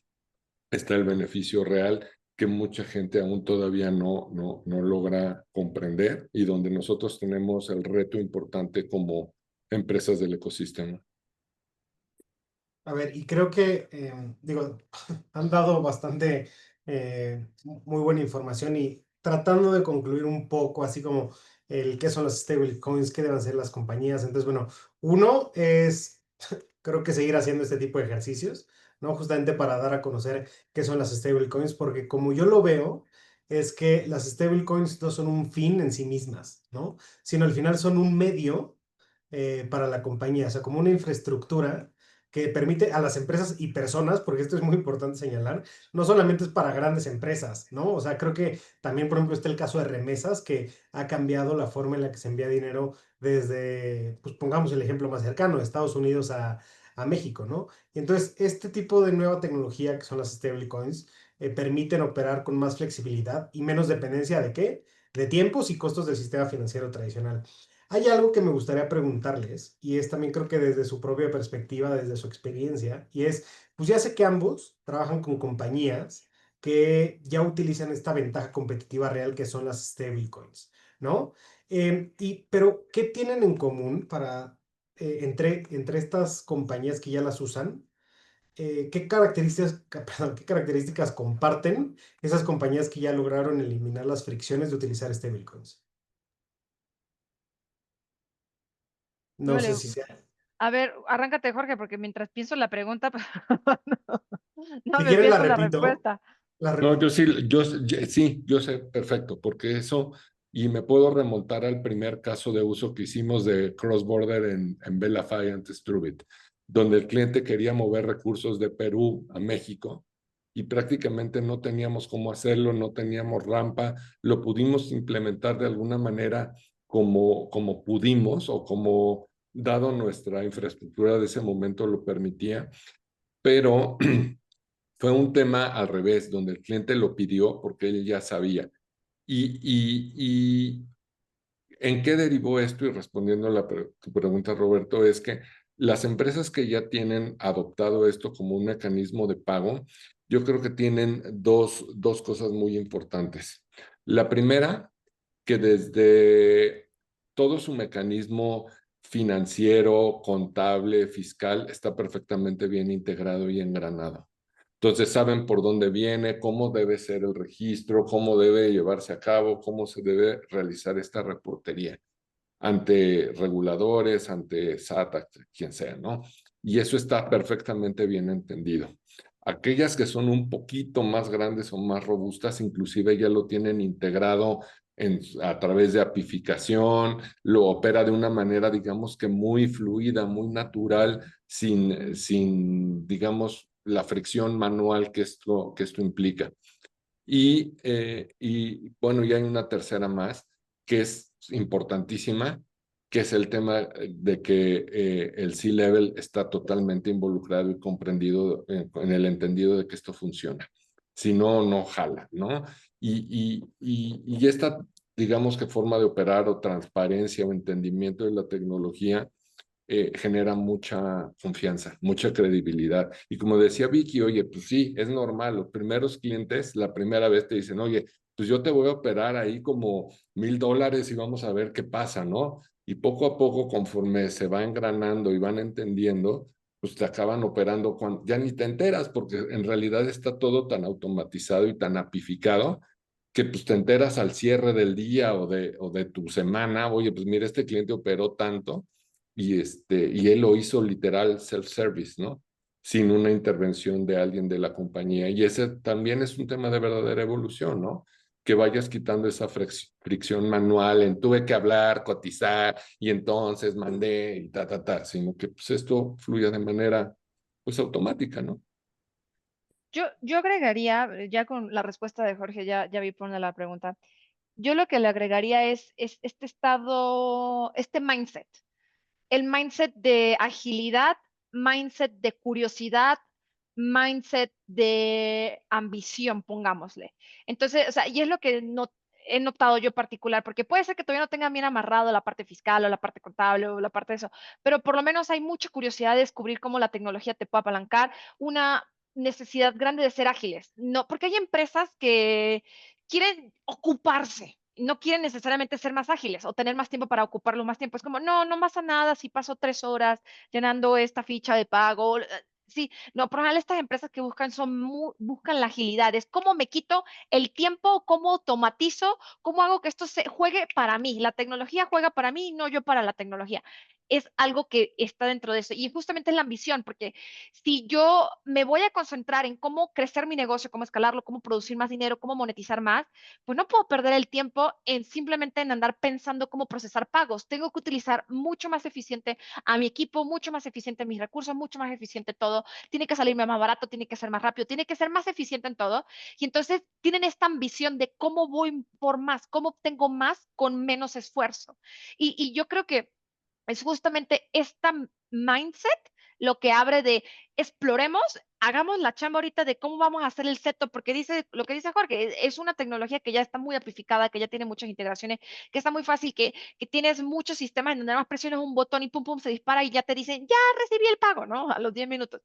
está el beneficio real que mucha gente aún todavía no logra comprender y donde nosotros tenemos el reto importante como empresas del ecosistema. A ver, y creo que, digo, han dado bastante, muy buena información y tratando de concluir un poco, así como el qué son los stablecoins, qué deben ser las compañías. Entonces, bueno, uno es, creo que seguir haciendo este tipo de ejercicios, ¿no? Justamente para dar a conocer qué son las stablecoins, porque como yo lo veo, es que las stablecoins no son un fin en sí mismas, ¿no? Sino al final son un medio para la compañía, o sea, como una infraestructura que permite a las empresas y personas, porque esto es muy importante señalar, no solamente es para grandes empresas, ¿no? O sea, creo que también, por ejemplo, está el caso de remesas, que ha cambiado la forma en la que se envía dinero desde, pues pongamos el ejemplo más cercano, de Estados Unidos a México, ¿no? Y entonces, este tipo de nueva tecnología, que son las stablecoins, permiten operar con más flexibilidad y menos dependencia de qué? De tiempos y costos del sistema financiero tradicional. Hay algo que me gustaría preguntarles, y es también creo que desde su propia perspectiva, desde su experiencia, y es, pues ya sé que ambos trabajan con compañías que ya utilizan esta ventaja competitiva real que son las stablecoins, ¿no? Pero, ¿qué tienen en común entre estas compañías que ya las usan? Perdón, ¿qué características comparten esas compañías que ya lograron eliminar las fricciones de utilizar stablecoins? No sé Híjole, si sea. a ver, arráncate, Jorge, porque mientras pienso la pregunta, no, no Si me quieren la pienso la repito, respuesta. la No, repito. sí, yo sé perfecto, porque eso, y me puedo remontar al primer caso de uso que hicimos de cross-border en Bellafy antes Trubit, donde el cliente quería mover recursos de Perú a México y prácticamente no teníamos cómo hacerlo, no teníamos rampa, lo pudimos implementar de alguna manera como pudimos o como dado nuestra infraestructura de ese momento lo permitía, pero Fue un tema al revés, donde el cliente lo pidió porque él ya sabía. Y ¿en qué derivó esto? Y respondiendo a tu pregunta, Roberto, es que las empresas que ya tienen adoptado esto como un mecanismo de pago, yo creo que tienen dos cosas muy importantes. La primera, que desde todo su mecanismo financiero, contable, fiscal, está perfectamente bien integrado y engranado. Entonces saben por dónde viene, cómo debe ser el registro, cómo debe llevarse a cabo, cómo se debe realizar esta reportería ante reguladores, ante SAT, quien sea, ¿no? Y eso está perfectamente bien entendido. Aquellas que son un poquito más grandes o más robustas, inclusive ya lo tienen integrado a través de apificación, lo opera de una manera, digamos que muy fluida, muy natural, digamos, la fricción manual que esto implica. Y bueno, y hay una tercera más, que es importantísima, que es el tema de que el C-Level está totalmente involucrado y comprendido en el entendido de que esto funciona. Si no, no jala, ¿no? Y esta, digamos que forma de operar o transparencia o entendimiento de la tecnología genera mucha confianza, mucha credibilidad. Y como decía Vicky, oye, pues sí, es normal, los primeros clientes la primera vez te dicen, oye, pues yo te voy a operar ahí como $1,000 y vamos a ver qué pasa, ¿no? Y poco a poco, conforme se va engranando y van entendiendo, pues te acaban operando cuando ya ni te enteras, porque en realidad está todo tan automatizado y tan apificado que pues te enteras al cierre del día o de tu semana, oye, pues mira, este cliente operó tanto y él lo hizo literal self-service, ¿no? Sin una intervención de alguien de la compañía. Y ese también es un tema de verdadera evolución, ¿no? Que vayas quitando esa fricción manual en tuve que hablar, cotizar y entonces mandé y sino que pues esto fluya de manera pues automática, ¿no? Yo agregaría, ya con la respuesta de Jorge, ya vi por la pregunta. Yo lo que le agregaría es este estado, este mindset. El mindset de agilidad, mindset de curiosidad, mindset de ambición, pongámosle. Entonces, o sea, y es lo que no, he notado yo particular, porque puede ser que todavía no tengan bien amarrado la parte fiscal o la parte contable o la parte de eso, pero por lo menos hay mucha curiosidad de descubrir cómo la tecnología te puede apalancar, una necesidad grande de ser ágiles. No, porque hay empresas que quieren ocuparse, no quieren necesariamente ser más ágiles o tener más tiempo para ocuparlo más tiempo. Es como, no, no pasa nada si paso 3 horas llenando esta ficha de pago. Sí, no, por lo general estas empresas que buscan buscan la agilidad. Es cómo me quito el tiempo, cómo automatizo, cómo hago que esto se juegue para mí. La tecnología juega para mí, no yo para la tecnología. Es algo que está dentro de eso. Y justamente es la ambición, porque si yo me voy a concentrar en cómo crecer mi negocio, cómo escalarlo, cómo producir más dinero, cómo monetizar más, pues no puedo perder el tiempo en simplemente en andar pensando cómo procesar pagos. Tengo que utilizar mucho más eficiente a mi equipo, mucho más eficiente mis recursos, mucho más eficiente todo. Tiene que salirme más barato, tiene que ser más rápido, tiene que ser más eficiente en todo. Y entonces tienen esta ambición de cómo voy por más, cómo obtengo más con menos esfuerzo. Y yo creo que es justamente esta mindset lo que abre de exploremos, hagamos la chamba ahorita de cómo vamos a hacer el setup, porque dice lo que dice Jorge, es una tecnología que ya está muy amplificada, que ya tiene muchas integraciones, que está muy fácil, que tienes muchos sistemas en donde nada más presionas un botón y pum, pum, se dispara y ya te dicen, ya recibí el pago, ¿no? A los 10 minutos.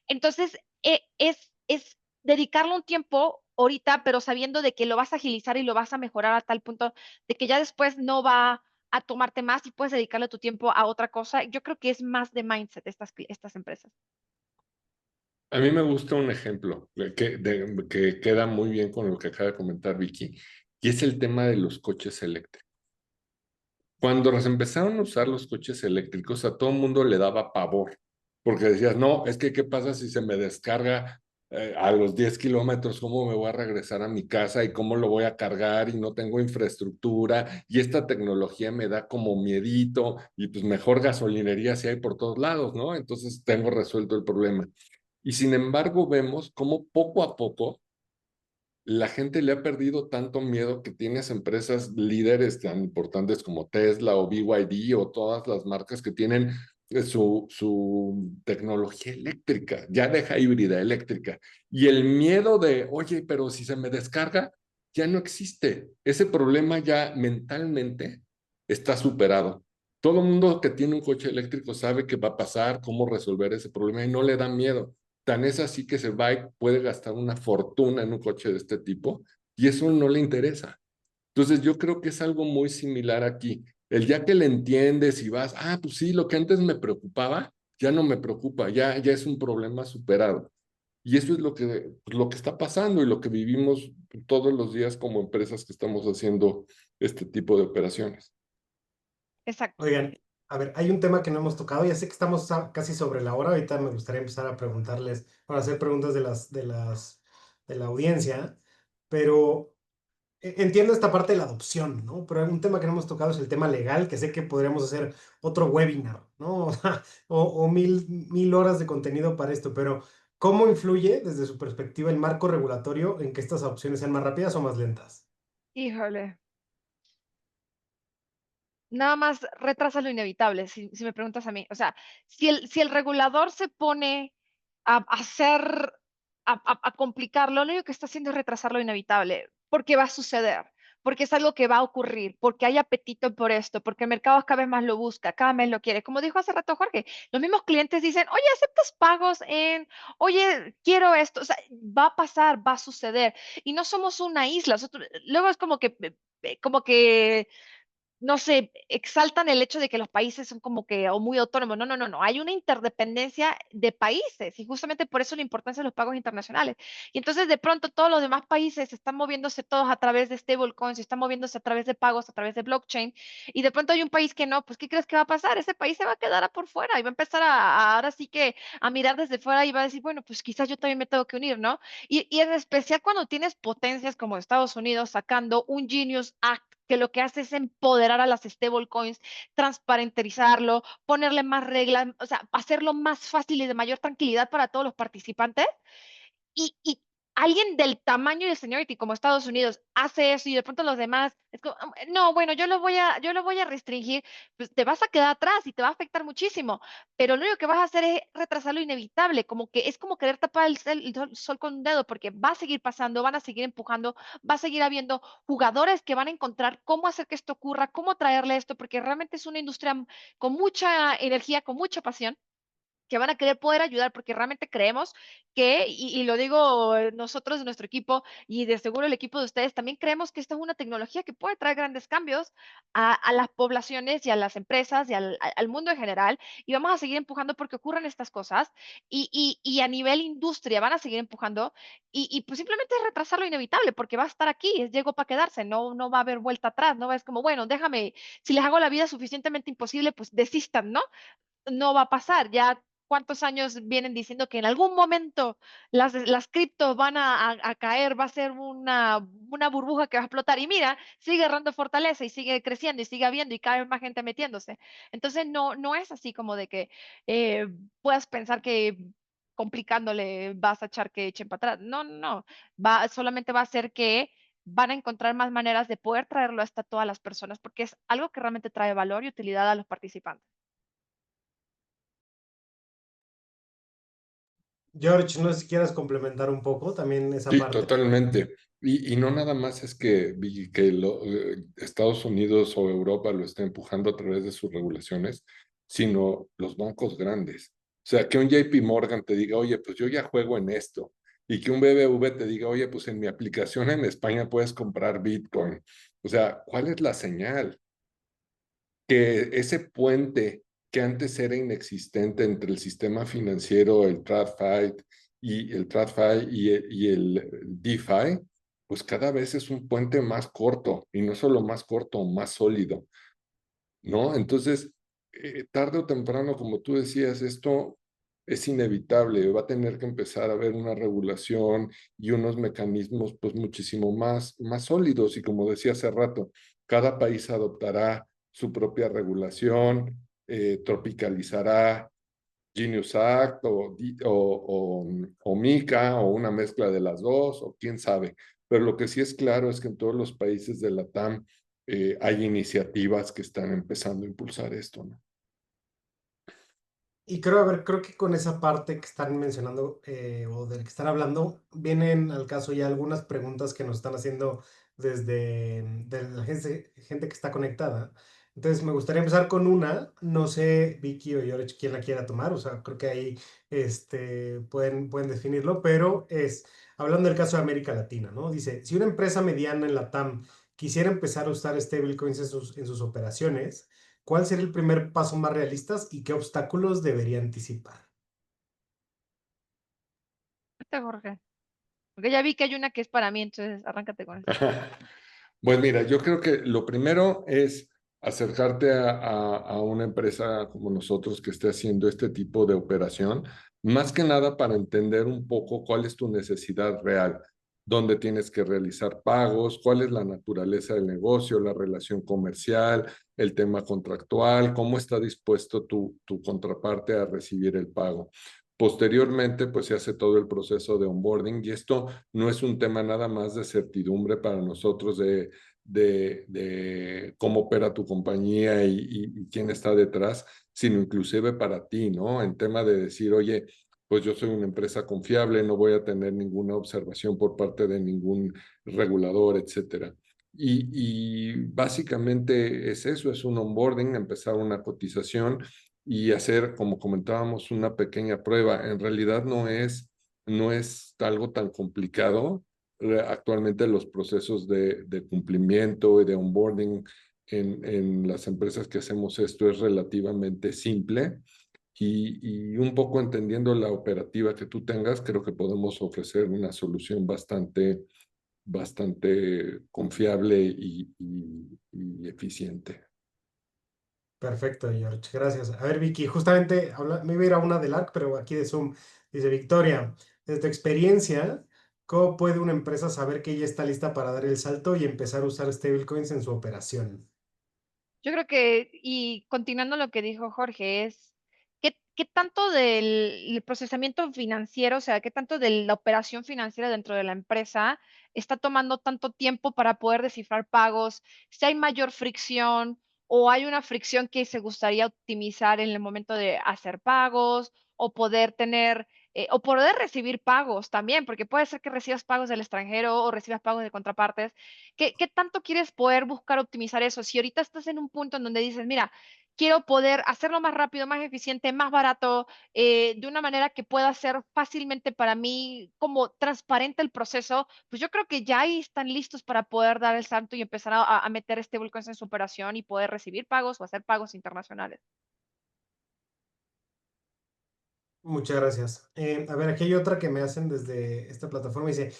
Entonces, es dedicarle un tiempo ahorita, pero sabiendo de que lo vas a agilizar y lo vas a mejorar a tal punto de que ya después no va a tomarte más y puedes dedicarle tu tiempo a otra cosa. Yo creo que es más de mindset estas empresas. A mí me gusta un ejemplo que queda muy bien con lo que acaba de comentar Vicky, y es el tema de los coches eléctricos. Cuando empezaron a usar los coches eléctricos, a todo el mundo le daba pavor, porque decías, no, es que ¿qué pasa si se me descarga a los 10 kilómetros? ¿Cómo me voy a regresar a mi casa y cómo lo voy a cargar y no tengo infraestructura? Y esta tecnología me da como miedito y pues mejor gasolinería si hay por todos lados, ¿no? Entonces tengo resuelto el problema. Y sin embargo vemos cómo poco a poco la gente le ha perdido tanto miedo que tienes empresas líderes tan importantes como Tesla o BYD o todas las marcas que tienen su tecnología eléctrica, ya deja híbrida eléctrica. Y el miedo de, oye, pero si se me descarga, ya no existe. Ese problema ya mentalmente está superado. Todo el mundo que tiene un coche eléctrico sabe qué va a pasar, cómo resolver ese problema y no le da miedo. Tan es así que se va y puede gastar una fortuna en un coche de este tipo y eso no le interesa. Entonces yo creo que es algo muy similar aquí. El día que le entiendes y vas, pues sí, lo que antes me preocupaba, ya no me preocupa, ya es un problema superado. Y eso es lo que está pasando y lo que vivimos todos los días como empresas que estamos haciendo este tipo de operaciones. Exacto. Oigan, a ver, hay un tema que no hemos tocado, ya sé que estamos casi sobre la hora, ahorita me gustaría empezar a preguntarles, para hacer preguntas de la audiencia, pero entiendo esta parte de la adopción, ¿no? Pero un tema que no hemos tocado es el tema legal, que sé que podríamos hacer otro webinar, ¿no? O sea, o mil horas de contenido para esto, pero ¿cómo influye desde su perspectiva el marco regulatorio en que estas adopciones sean más rápidas o más lentas? Híjole. Nada más retrasa lo inevitable, si me preguntas a mí. O sea, si el regulador se pone a hacer, a complicarlo, lo único que está haciendo es retrasar lo inevitable, porque va a suceder, porque es algo que va a ocurrir, porque hay apetito por esto, porque el mercado cada vez más lo busca, cada vez lo quiere. Como dijo hace rato Jorge, los mismos clientes dicen, oye, ¿aceptas pagos oye, quiero esto? O sea, va a pasar, va a suceder. Y no somos una isla. Luego es como que no sé, exaltan el hecho de que los países son como que o muy autónomos. No, no, no, no. Hay una interdependencia de países y justamente por eso la importancia de los pagos internacionales. Y entonces de pronto todos los demás países están moviéndose todos a través de stablecoins, están moviéndose a través de pagos, a través de blockchain. Y de pronto hay un país que no, pues ¿qué crees que va a pasar? Ese país se va a quedar por fuera y va a empezar ahora sí que a mirar desde fuera y va a decir, bueno, pues quizás yo también me tengo que unir, ¿no? Y en especial cuando tienes potencias como Estados Unidos sacando un Genius Act que lo que hace es empoderar a las stablecoins, transparentizarlo, ponerle más reglas, o sea, hacerlo más fácil y de mayor tranquilidad para todos los participantes. Y alguien del tamaño y de seniority como Estados Unidos hace eso y de pronto los demás, es como, no, bueno, yo lo voy a restringir, pues te vas a quedar atrás y te va a afectar muchísimo, pero lo único que vas a hacer es retrasar lo inevitable, como que es como querer tapar el sol con un dedo, porque va a seguir pasando, van a seguir empujando, va a seguir habiendo jugadores que van a encontrar cómo hacer que esto ocurra, cómo traerle esto, porque realmente es una industria con mucha energía, con mucha pasión que van a querer poder ayudar, porque realmente creemos que, y lo digo nosotros de nuestro equipo y de seguro el equipo de ustedes, también creemos que esta es una tecnología que puede traer grandes cambios a las poblaciones y a las empresas y al mundo en general, y vamos a seguir empujando porque ocurran estas cosas, y a nivel industria van a seguir empujando, y pues simplemente es retrasar lo inevitable, porque va a estar aquí, llegó para quedarse, no va a haber vuelta atrás, no es como, bueno, déjame, si les hago la vida suficientemente imposible, pues desistan, ¿no? No va a pasar. Ya cuántos años vienen diciendo que en algún momento las criptos van a caer, va a ser una burbuja que va a explotar. Y mira, sigue agarrando fortaleza y sigue creciendo y sigue habiendo y cada vez más gente metiéndose. Entonces no es así como de que eh, puedas pensar que complicándole vas a echar que echen para atrás. No, no, no. Solamente va a ser que van a encontrar más maneras de poder traerlo hasta todas las personas porque es algo que realmente trae valor y utilidad a los participantes. George, no sé si quieras complementar un poco también esa Sí, parte. totalmente. Y no nada más es que Estados Unidos o Europa lo está empujando a través de sus regulaciones, sino los bancos grandes. O sea, que un JP Morgan te diga, oye, pues yo ya juego en esto. Y que un BBV te diga, oye, pues en mi aplicación en España puedes comprar Bitcoin. O sea, ¿cuál es la señal? Que ese puente que antes era inexistente entre el sistema financiero, el TradFi y el DeFi, pues cada vez es un puente más corto, y no solo más corto, más sólido, ¿no? Entonces, tarde o temprano, como tú decías, esto es inevitable, va a tener que empezar a haber una regulación y unos mecanismos pues muchísimo más sólidos, y como decía hace rato, cada país adoptará su propia regulación, tropicalizará Genius Act o MiCA o una mezcla de las dos, o quién sabe. Pero lo que sí es claro es que en todos los países de la TAM hay iniciativas que están empezando a impulsar esto, ¿no? Y creo, a ver, creo que con esa parte que están mencionando o del que están hablando, vienen al caso ya algunas preguntas que nos están haciendo desde de la gente que está conectada. Entonces, me gustaría empezar con una, no sé, Vicky o George, quién la quiera tomar, o sea, creo que ahí pueden definirlo, pero es, hablando del caso de América Latina, ¿no? Dice, si una empresa mediana en la TAM quisiera empezar a usar stablecoins en sus operaciones, ¿cuál sería el primer paso más realista y qué obstáculos debería anticipar? Jorge. Porque ya vi que hay una que es para mí, entonces arráncate con eso. Pues mira, yo creo que lo primero es acercarte a una empresa como nosotros que esté haciendo este tipo de operación, más que nada para entender un poco cuál es tu necesidad real, dónde tienes que realizar pagos, cuál es la naturaleza del negocio, la relación comercial, el tema contractual, cómo está dispuesto tu contraparte a recibir el pago. Posteriormente, pues se hace todo el proceso de onboarding y esto no es un tema nada más de certidumbre para nosotros de cómo opera tu compañía y quién está detrás, sino inclusive para ti, ¿no? En tema de decir, oye, pues yo soy una empresa confiable, no voy a tener ninguna observación por parte de ningún regulador, etcétera. Y básicamente es eso, es un onboarding, empezar una cotización y hacer, como comentábamos, una pequeña prueba. En realidad no es algo tan complicado. Actualmente los procesos de cumplimiento y de onboarding en las empresas que hacemos esto es relativamente simple y un poco entendiendo la operativa que tú tengas, creo que podemos ofrecer una solución bastante confiable y eficiente. Perfecto, George, gracias. A ver, Vicky, justamente me iba a ir a una del ARC, pero aquí de Zoom. Dice Victoria, desde tu experiencia, ¿cómo puede una empresa saber que ella está lista para dar el salto y empezar a usar stablecoins en su operación? Yo creo que, y continuando lo que dijo Jorge, es qué tanto del procesamiento financiero, o sea, qué tanto de la operación financiera dentro de la empresa está tomando tanto tiempo para poder descifrar pagos, si hay mayor fricción o hay una fricción que se gustaría optimizar en el momento de hacer pagos o poder tener, o poder recibir pagos también, porque puede ser que recibas pagos del extranjero o recibas pagos de contrapartes. ¿Qué tanto quieres poder buscar optimizar eso? Si ahorita estás en un punto en donde dices, mira, quiero poder hacerlo más rápido, más eficiente, más barato, de una manera que pueda ser fácilmente para mí como transparente el proceso, pues yo creo que ya ahí están listos para poder dar el salto y empezar a meter stablecoins en su operación y poder recibir pagos o hacer pagos internacionales. Muchas gracias. A ver, aquí hay otra que me hacen desde esta plataforma. Dice,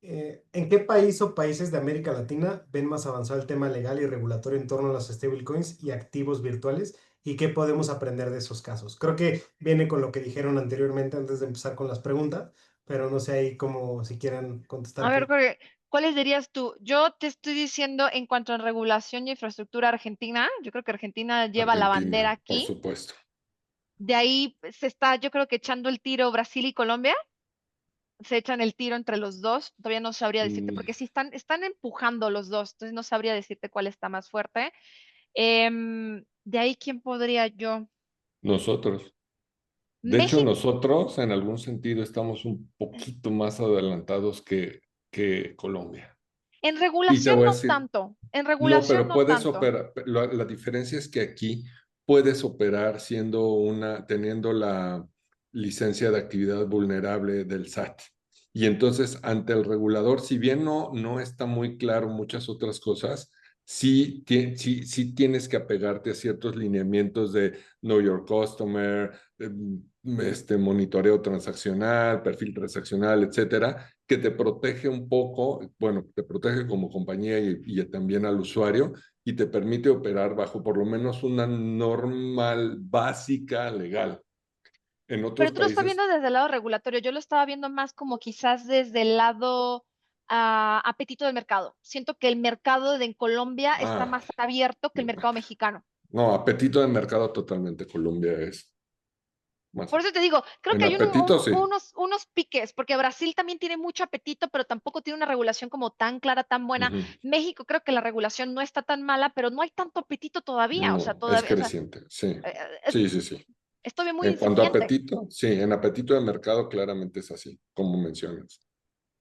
¿en qué país o países de América Latina ven más avanzado el tema legal y regulatorio en torno a las stablecoins y activos virtuales? ¿Y qué podemos aprender de esos casos? Creo que viene con lo que dijeron anteriormente antes de empezar con las preguntas, pero no sé ahí cómo si quieran A contestar ver, qué. Jorge, ¿cuáles dirías tú? Yo te estoy diciendo en cuanto a regulación y infraestructura Argentina, yo creo que Argentina lleva la bandera Argentina, por aquí. supuesto. De ahí se está, yo creo que echando el tiro Brasil y Colombia. Se echan el tiro entre los dos. Todavía no sabría decirte, Mm, porque sí están empujando los dos, entonces no sabría decirte cuál está más fuerte. De ahí, ¿quién podría yo? nosotros. De hecho, México, nosotros en algún sentido estamos un poquito más adelantados que Colombia. en Y te regulación voy a no decir, tanto, en no, regulación pero no puedes tanto. operar. La diferencia es que aquí puedes operar teniendo la licencia de actividad vulnerable del SAT. Y entonces, ante el regulador, si bien no está muy claro muchas otras cosas, sí tienes que apegarte a ciertos lineamientos de Know Your Customer, monitoreo transaccional, perfil transaccional, etcétera, que te protege un poco, bueno, te protege como compañía y también al usuario y te permite operar bajo por lo menos una normal básica legal. En otros Pero tú lo estás países, viendo desde el lado regulatorio, yo lo estaba viendo más como quizás desde el lado apetito del mercado. Siento que el mercado en Colombia está ah, más abierto que el mercado mexicano. no, apetito de mercado totalmente. Colombia es más. Por eso te digo, creo En que hay apetito, sí. unos piques, porque Brasil también tiene mucho apetito, pero tampoco tiene una regulación como tan clara, tan buena. Ujú. México creo que la regulación no está tan mala, pero no hay tanto apetito todavía. O sea, No, es todavía, o sea, creciente, sí. eh, eh, Sí, sí, sí. Estoy muy En cuanto a incipiente. apetito, sí, en apetito de mercado claramente es así, como mencionas.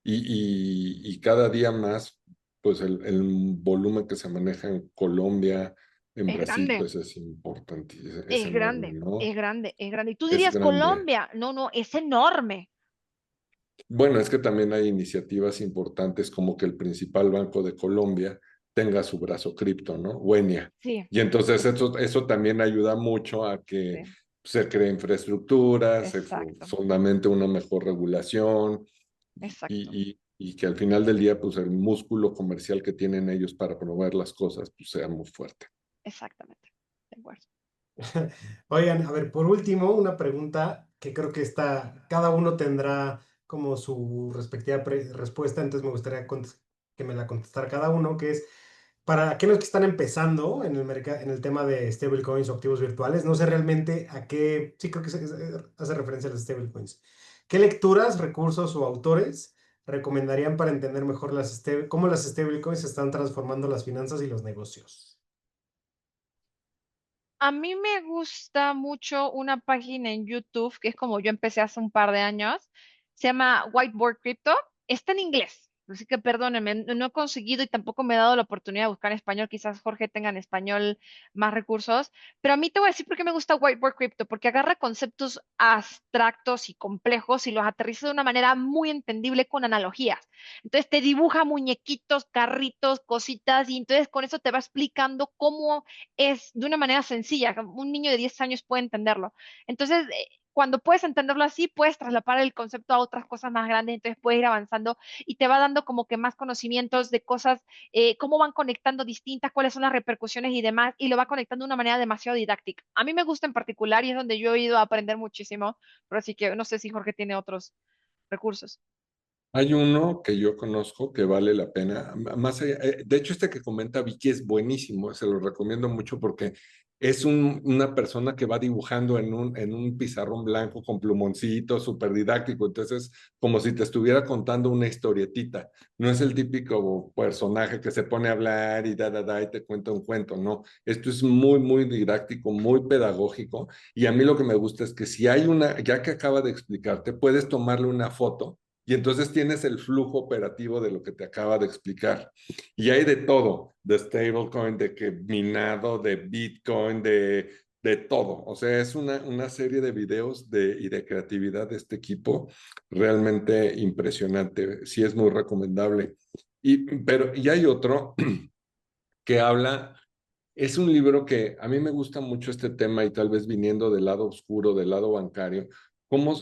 Y cada día más, pues el volumen que se maneja en Colombia, en Es Brasil, grande, pues es importante, es es enorme, grande, ¿no? es grande, es grande. Y tú Es dirías grande. Colombia. No, no, es enorme. Bueno, es que también hay iniciativas importantes como que el principal banco de Colombia tenga su brazo cripto, ¿no? Wenia. Sí, Y entonces sí, eso también ayuda mucho a que sí, se cree infraestructura, se exacto, fundamente una mejor regulación exacto, y que al final del día, pues el músculo comercial que tienen ellos para promover las cosas, pues sea muy fuerte. exactamente. De acuerdo. Oigan, a ver, por último, una pregunta que creo que cada uno tendrá como su respectiva respuesta, entonces me gustaría que me la contestara cada uno, que es, para aquellos que están empezando en el en el tema de stablecoins o activos virtuales, no sé realmente a qué, sí creo que hace referencia a las stablecoins. ¿Qué lecturas, recursos o autores recomendarían para entender mejor cómo las stablecoins están transformando las finanzas y los negocios? A mí me gusta mucho una página en YouTube que es como yo empecé hace un par de años. Se llama Whiteboard Crypto. Está en inglés, así que perdónenme, no he conseguido y tampoco me he dado la oportunidad de buscar en español. Quizás Jorge tenga en español más recursos. Pero a mí te voy a decir por qué me gusta Whiteboard Crypto, porque agarra conceptos abstractos y complejos y los aterriza de una manera muy entendible con analogías. Entonces te dibuja muñequitos, carritos, cositas, y entonces con eso te va explicando cómo es de una manera sencilla, un niño de 10 años puede entenderlo. Entonces, cuando puedes entenderlo así, puedes traslapar el concepto a otras cosas más grandes, entonces puedes ir avanzando y te va dando como que más conocimientos de cosas, cómo van conectando distintas, cuáles son las repercusiones y demás, y lo va conectando de una manera demasiado didáctica. A mí me gusta en particular y es donde yo he ido a aprender muchísimo, pero así que no sé si Jorge tiene otros recursos. Hay uno que yo conozco que vale la pena, más allá, de hecho este que comenta Vicky es buenísimo, se lo recomiendo mucho porque es una persona que va dibujando en un pizarrón blanco con plumoncitos, súper didáctico, entonces como si te estuviera contando una historietita, no es el típico personaje que se pone a hablar y y te cuenta un cuento, no, esto es muy, muy didáctico, muy pedagógico y a mí lo que me gusta es que si hay una, ya que acaba de explicarte, puedes tomarle una foto y entonces tienes el flujo operativo de lo que te acaba de explicar. Y hay de todo, de stablecoin, de que minado, de Bitcoin, de todo. O sea, es una serie de videos y de creatividad de este equipo realmente impresionante. Sí es muy recomendable. Y hay otro que habla, es un libro que a mí me gusta mucho este tema y tal vez viniendo del lado oscuro, del lado bancario,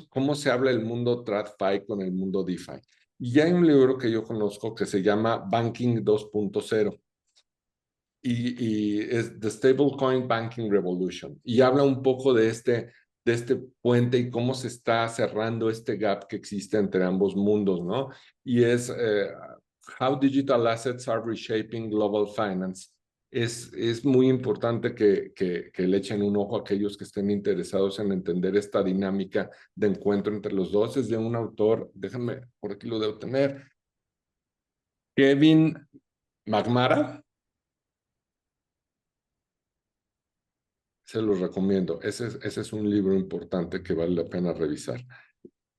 cómo se habla el mundo TradFi con el mundo DeFi. Y hay un libro que yo conozco que se llama Banking 2.0 y es The Stablecoin Banking Revolution y habla un poco de este puente y cómo se está cerrando este gap que existe entre ambos mundos, ¿no? Y es How Digital Assets Are Reshaping Global Finance. Es muy importante que le echen un ojo a aquellos que estén interesados en entender esta dinámica de encuentro entre los dos. Es de un autor, déjenme, por aquí lo debo tener, Kevin McNamara. Se los recomiendo. Ese es un libro importante que vale la pena revisar.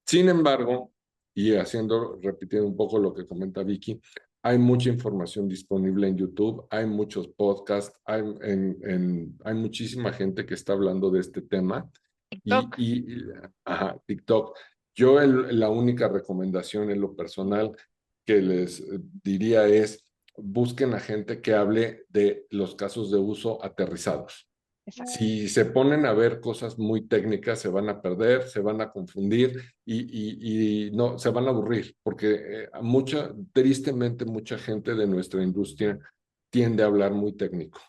Sin embargo, y repitiendo un poco lo que comenta Vicky, hay mucha información disponible en YouTube, hay muchos podcasts, hay muchísima gente que está hablando de este tema y, TikTok. ajá, TikTok. La única recomendación en lo personal que les diría es busquen a gente que hable de los casos de uso aterrizados. Exacto. Si se ponen a ver cosas muy técnicas, se van a perder, se van a confundir y no, se van a aburrir, porque tristemente, mucha gente de nuestra industria tiende a hablar muy técnico.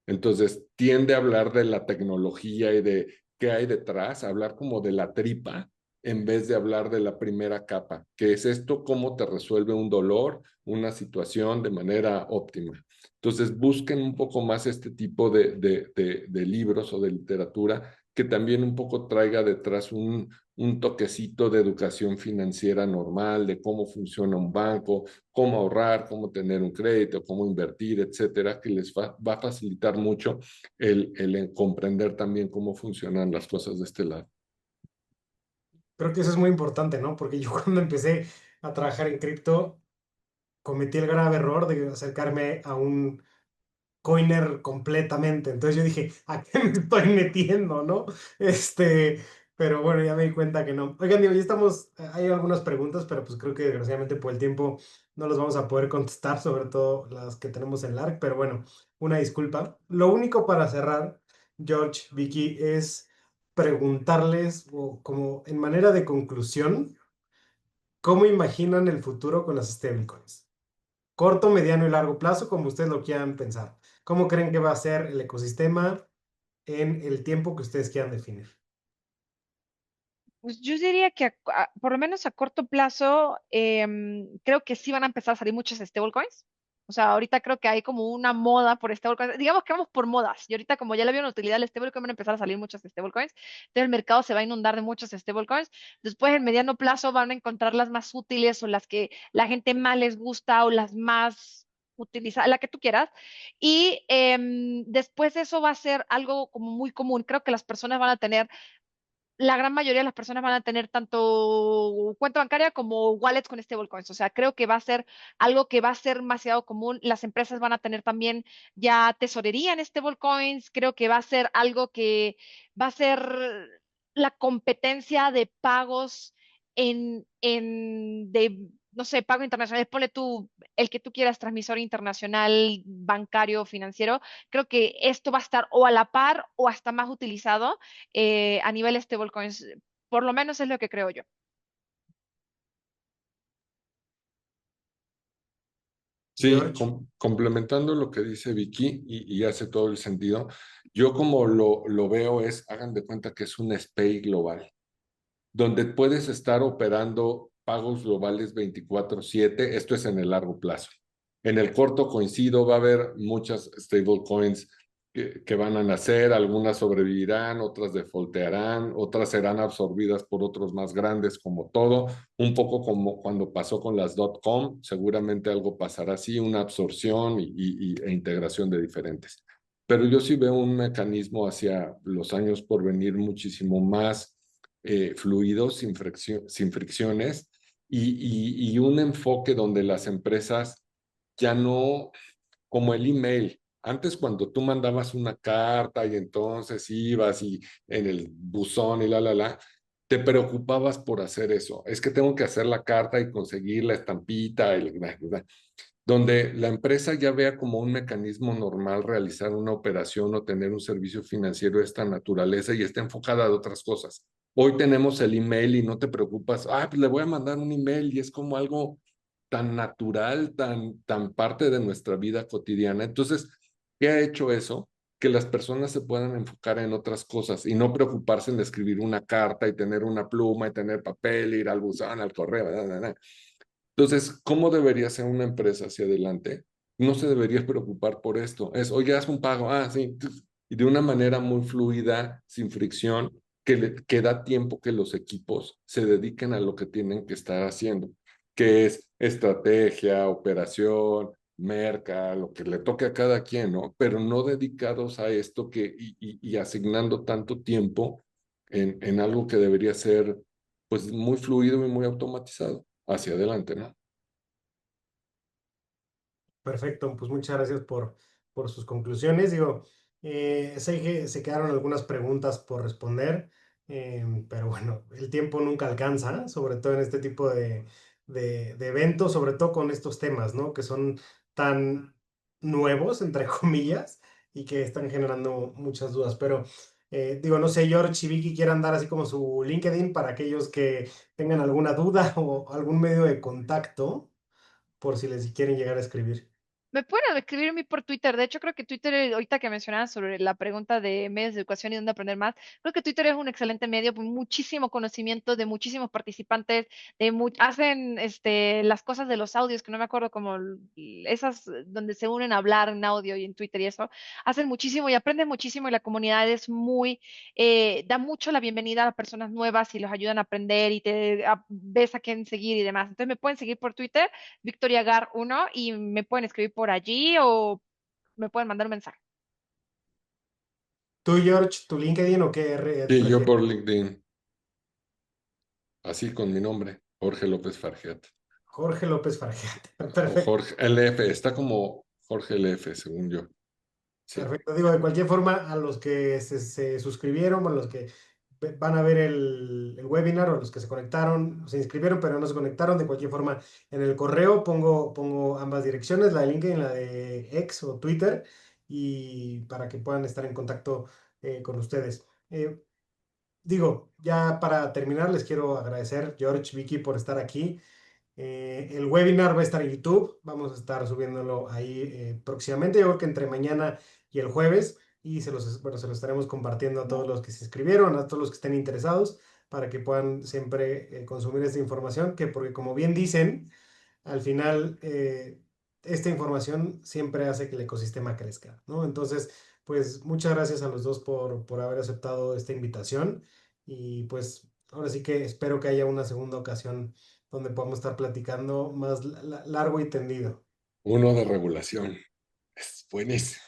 Entonces, tiende a hablar de la tecnología y de qué hay detrás, hablar como de la tripa, en vez de hablar de la primera capa, que es esto, cómo te resuelve un dolor, una situación de manera óptima. Entonces, busquen un poco más este tipo de libros o de literatura que también un poco traiga detrás un toquecito de educación financiera normal, de cómo funciona un banco, cómo ahorrar, cómo tener un crédito, cómo invertir, etcétera, que les va a facilitar mucho el comprender también cómo funcionan las cosas de este lado. Creo que eso es muy importante, ¿no? Porque yo cuando empecé a trabajar en cripto, cometí el grave error de acercarme a un coiner completamente. Entonces yo dije, ¿a qué me estoy metiendo, no? Pero bueno, ya me di cuenta que no. Oigan, digo, ya estamos, hay algunas preguntas, pero pues creo que desgraciadamente por el tiempo no las vamos a poder contestar, sobre todo las que tenemos en LARC, pero bueno, una disculpa. Lo único para cerrar, George, Vicky, es preguntarles, o como en manera de conclusión, ¿cómo imaginan el futuro con las stablecoins? Corto, mediano y largo plazo, como ustedes lo quieran pensar. ¿Cómo creen que va a ser el ecosistema en el tiempo que ustedes quieran definir? Pues yo diría que por lo menos a corto plazo, creo que sí van a empezar a salir muchos stablecoins. O sea, ahorita creo que hay como una moda por stablecoins. Digamos que vamos por modas. Y ahorita como ya le vieron utilidad al stablecoin, van a empezar a salir muchos stablecoins. Entonces el mercado se va a inundar de muchos stablecoins. Después, en mediano plazo, van a encontrar las más útiles o las que la gente más les gusta o las más utilizadas, la que tú quieras. Y después eso va a ser algo como muy común. Creo que las personas van a tener la gran mayoría de las personas van a tener tanto cuenta bancaria como wallets con stablecoins. O sea, creo que va a ser algo que va a ser demasiado común. Las empresas van a tener también ya tesorería en stablecoins. Creo que va a ser algo que va a ser la competencia de pagos no sé, pago internacional. Ponle tú el que tú quieras, transmisor internacional, bancario, financiero. Creo que esto va a estar o a la par o hasta más utilizado a nivel stablecoins. Por lo menos es lo que creo yo. Sí, George. complementando lo que dice Vicky y hace todo el sentido, yo como lo veo es, hagan de cuenta que es un SPAY global, donde puedes estar operando pagos globales 24/7, esto es en el largo plazo. En el corto coincido, va a haber muchas stablecoins que van a nacer, algunas sobrevivirán, otras defaultearán, otras serán absorbidas por otros más grandes, como todo, un poco como cuando pasó con las .com, seguramente algo pasará así, una absorción e integración de diferentes. Pero yo sí veo un mecanismo hacia los años por venir muchísimo más fluidos, sin fricciones, y un enfoque donde las empresas ya no, como el email. Antes cuando tú mandabas una carta y entonces ibas y en el buzón y te preocupabas por hacer eso. Es que tengo que hacer la carta y conseguir la estampita, donde la empresa ya vea como un mecanismo normal realizar una operación o tener un servicio financiero de esta naturaleza y está enfocada a otras cosas. Hoy tenemos el email y no te preocupas, pues le voy a mandar un email y es como algo tan natural, tan parte de nuestra vida cotidiana. Entonces, ¿qué ha hecho eso? Que las personas se puedan enfocar en otras cosas y no preocuparse en escribir una carta y tener una pluma y tener papel, ir al buzón, al correo. Entonces, ¿cómo debería ser una empresa hacia adelante? No se debería preocupar por esto. Es, oye, haz un pago, sí. Y de una manera muy fluida, sin fricción, que da tiempo que los equipos se dediquen a lo que tienen que estar haciendo, que es estrategia, operación, merca, lo que le toque a cada quien, ¿no? Pero no dedicados a esto y asignando tanto tiempo en algo que debería ser, pues, muy fluido y muy automatizado hacia adelante, ¿no? Perfecto, pues muchas gracias por sus conclusiones. Digo, sé que se quedaron algunas preguntas por responder, pero bueno, el tiempo nunca alcanza, sobre todo en este tipo de eventos, sobre todo con estos temas, ¿no? Que son tan nuevos, entre comillas, y que están generando muchas dudas. Pero digo, no sé, George y Vicky quieran dar así como su LinkedIn para aquellos que tengan alguna duda o algún medio de contacto por si les quieren llegar a escribir. Me pueden escribir a mí por Twitter. De hecho, creo que Twitter, ahorita que mencionaban sobre la pregunta de medios de educación y dónde aprender más, creo que Twitter es un excelente medio, con muchísimo conocimiento de muchísimos participantes, hacen las cosas de los audios, que no me acuerdo como esas donde se unen a hablar en audio y en Twitter y eso, hacen muchísimo y aprenden muchísimo y la comunidad es da mucho la bienvenida a las personas nuevas y los ayudan a aprender y ves a quién seguir y demás. Entonces me pueden seguir por Twitter Victoria Gar 1 y me pueden escribir por allí o me pueden mandar un mensaje. ¿Tú, George, tu LinkedIn o qué Sí, yo prefieres? por LinkedIn, así con mi nombre, Jorge López Fargiat. Jorge López Farjat. O Perfecto. Jorge LF, está como Jorge LF, según yo. Sí, Perfecto. Digo, de cualquier forma, a los que se suscribieron, a los que van a ver el webinar o a los que se conectaron, se inscribieron pero no se conectaron, de cualquier forma, en el correo pongo ambas direcciones, la de LinkedIn, la de X o Twitter, y para que puedan estar en contacto con ustedes. Digo, ya para terminar, les quiero agradecer, George, Vicky, por estar aquí. El webinar va a estar en YouTube, vamos a estar subiéndolo ahí próximamente, yo creo que entre mañana y el jueves, y bueno, se los estaremos compartiendo a todos los que se inscribieron, a todos los que estén interesados, para que puedan siempre consumir esta información, que porque como bien dicen, al final esta información siempre hace que el ecosistema crezca, ¿no? Entonces, pues muchas gracias a los dos por haber aceptado esta invitación y pues ahora sí que espero que haya una segunda ocasión donde podamos estar platicando más largo y tendido. uno de regulación. Es buenísimo.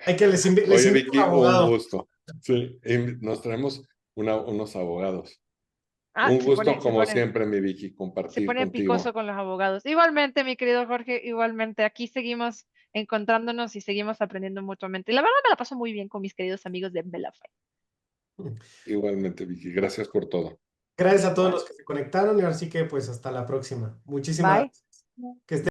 Hay que les Oye, invito a Vicky, un un abogado. gusto. Sí, y nos traemos unos abogados. Ah, Un gusto, como siempre, mi Vicky, se compartir pone picoso contigo. con los abogados. Igualmente, mi querido Jorge, igualmente, aquí seguimos encontrándonos y seguimos aprendiendo mutuamente. Y la verdad me la paso muy bien con mis queridos amigos de Belafai. Igualmente, Vicky, gracias por todo. Gracias a todos Igual. los que se conectaron y ahora sí que pues hasta la próxima. Muchísimas Bye. gracias. Que estén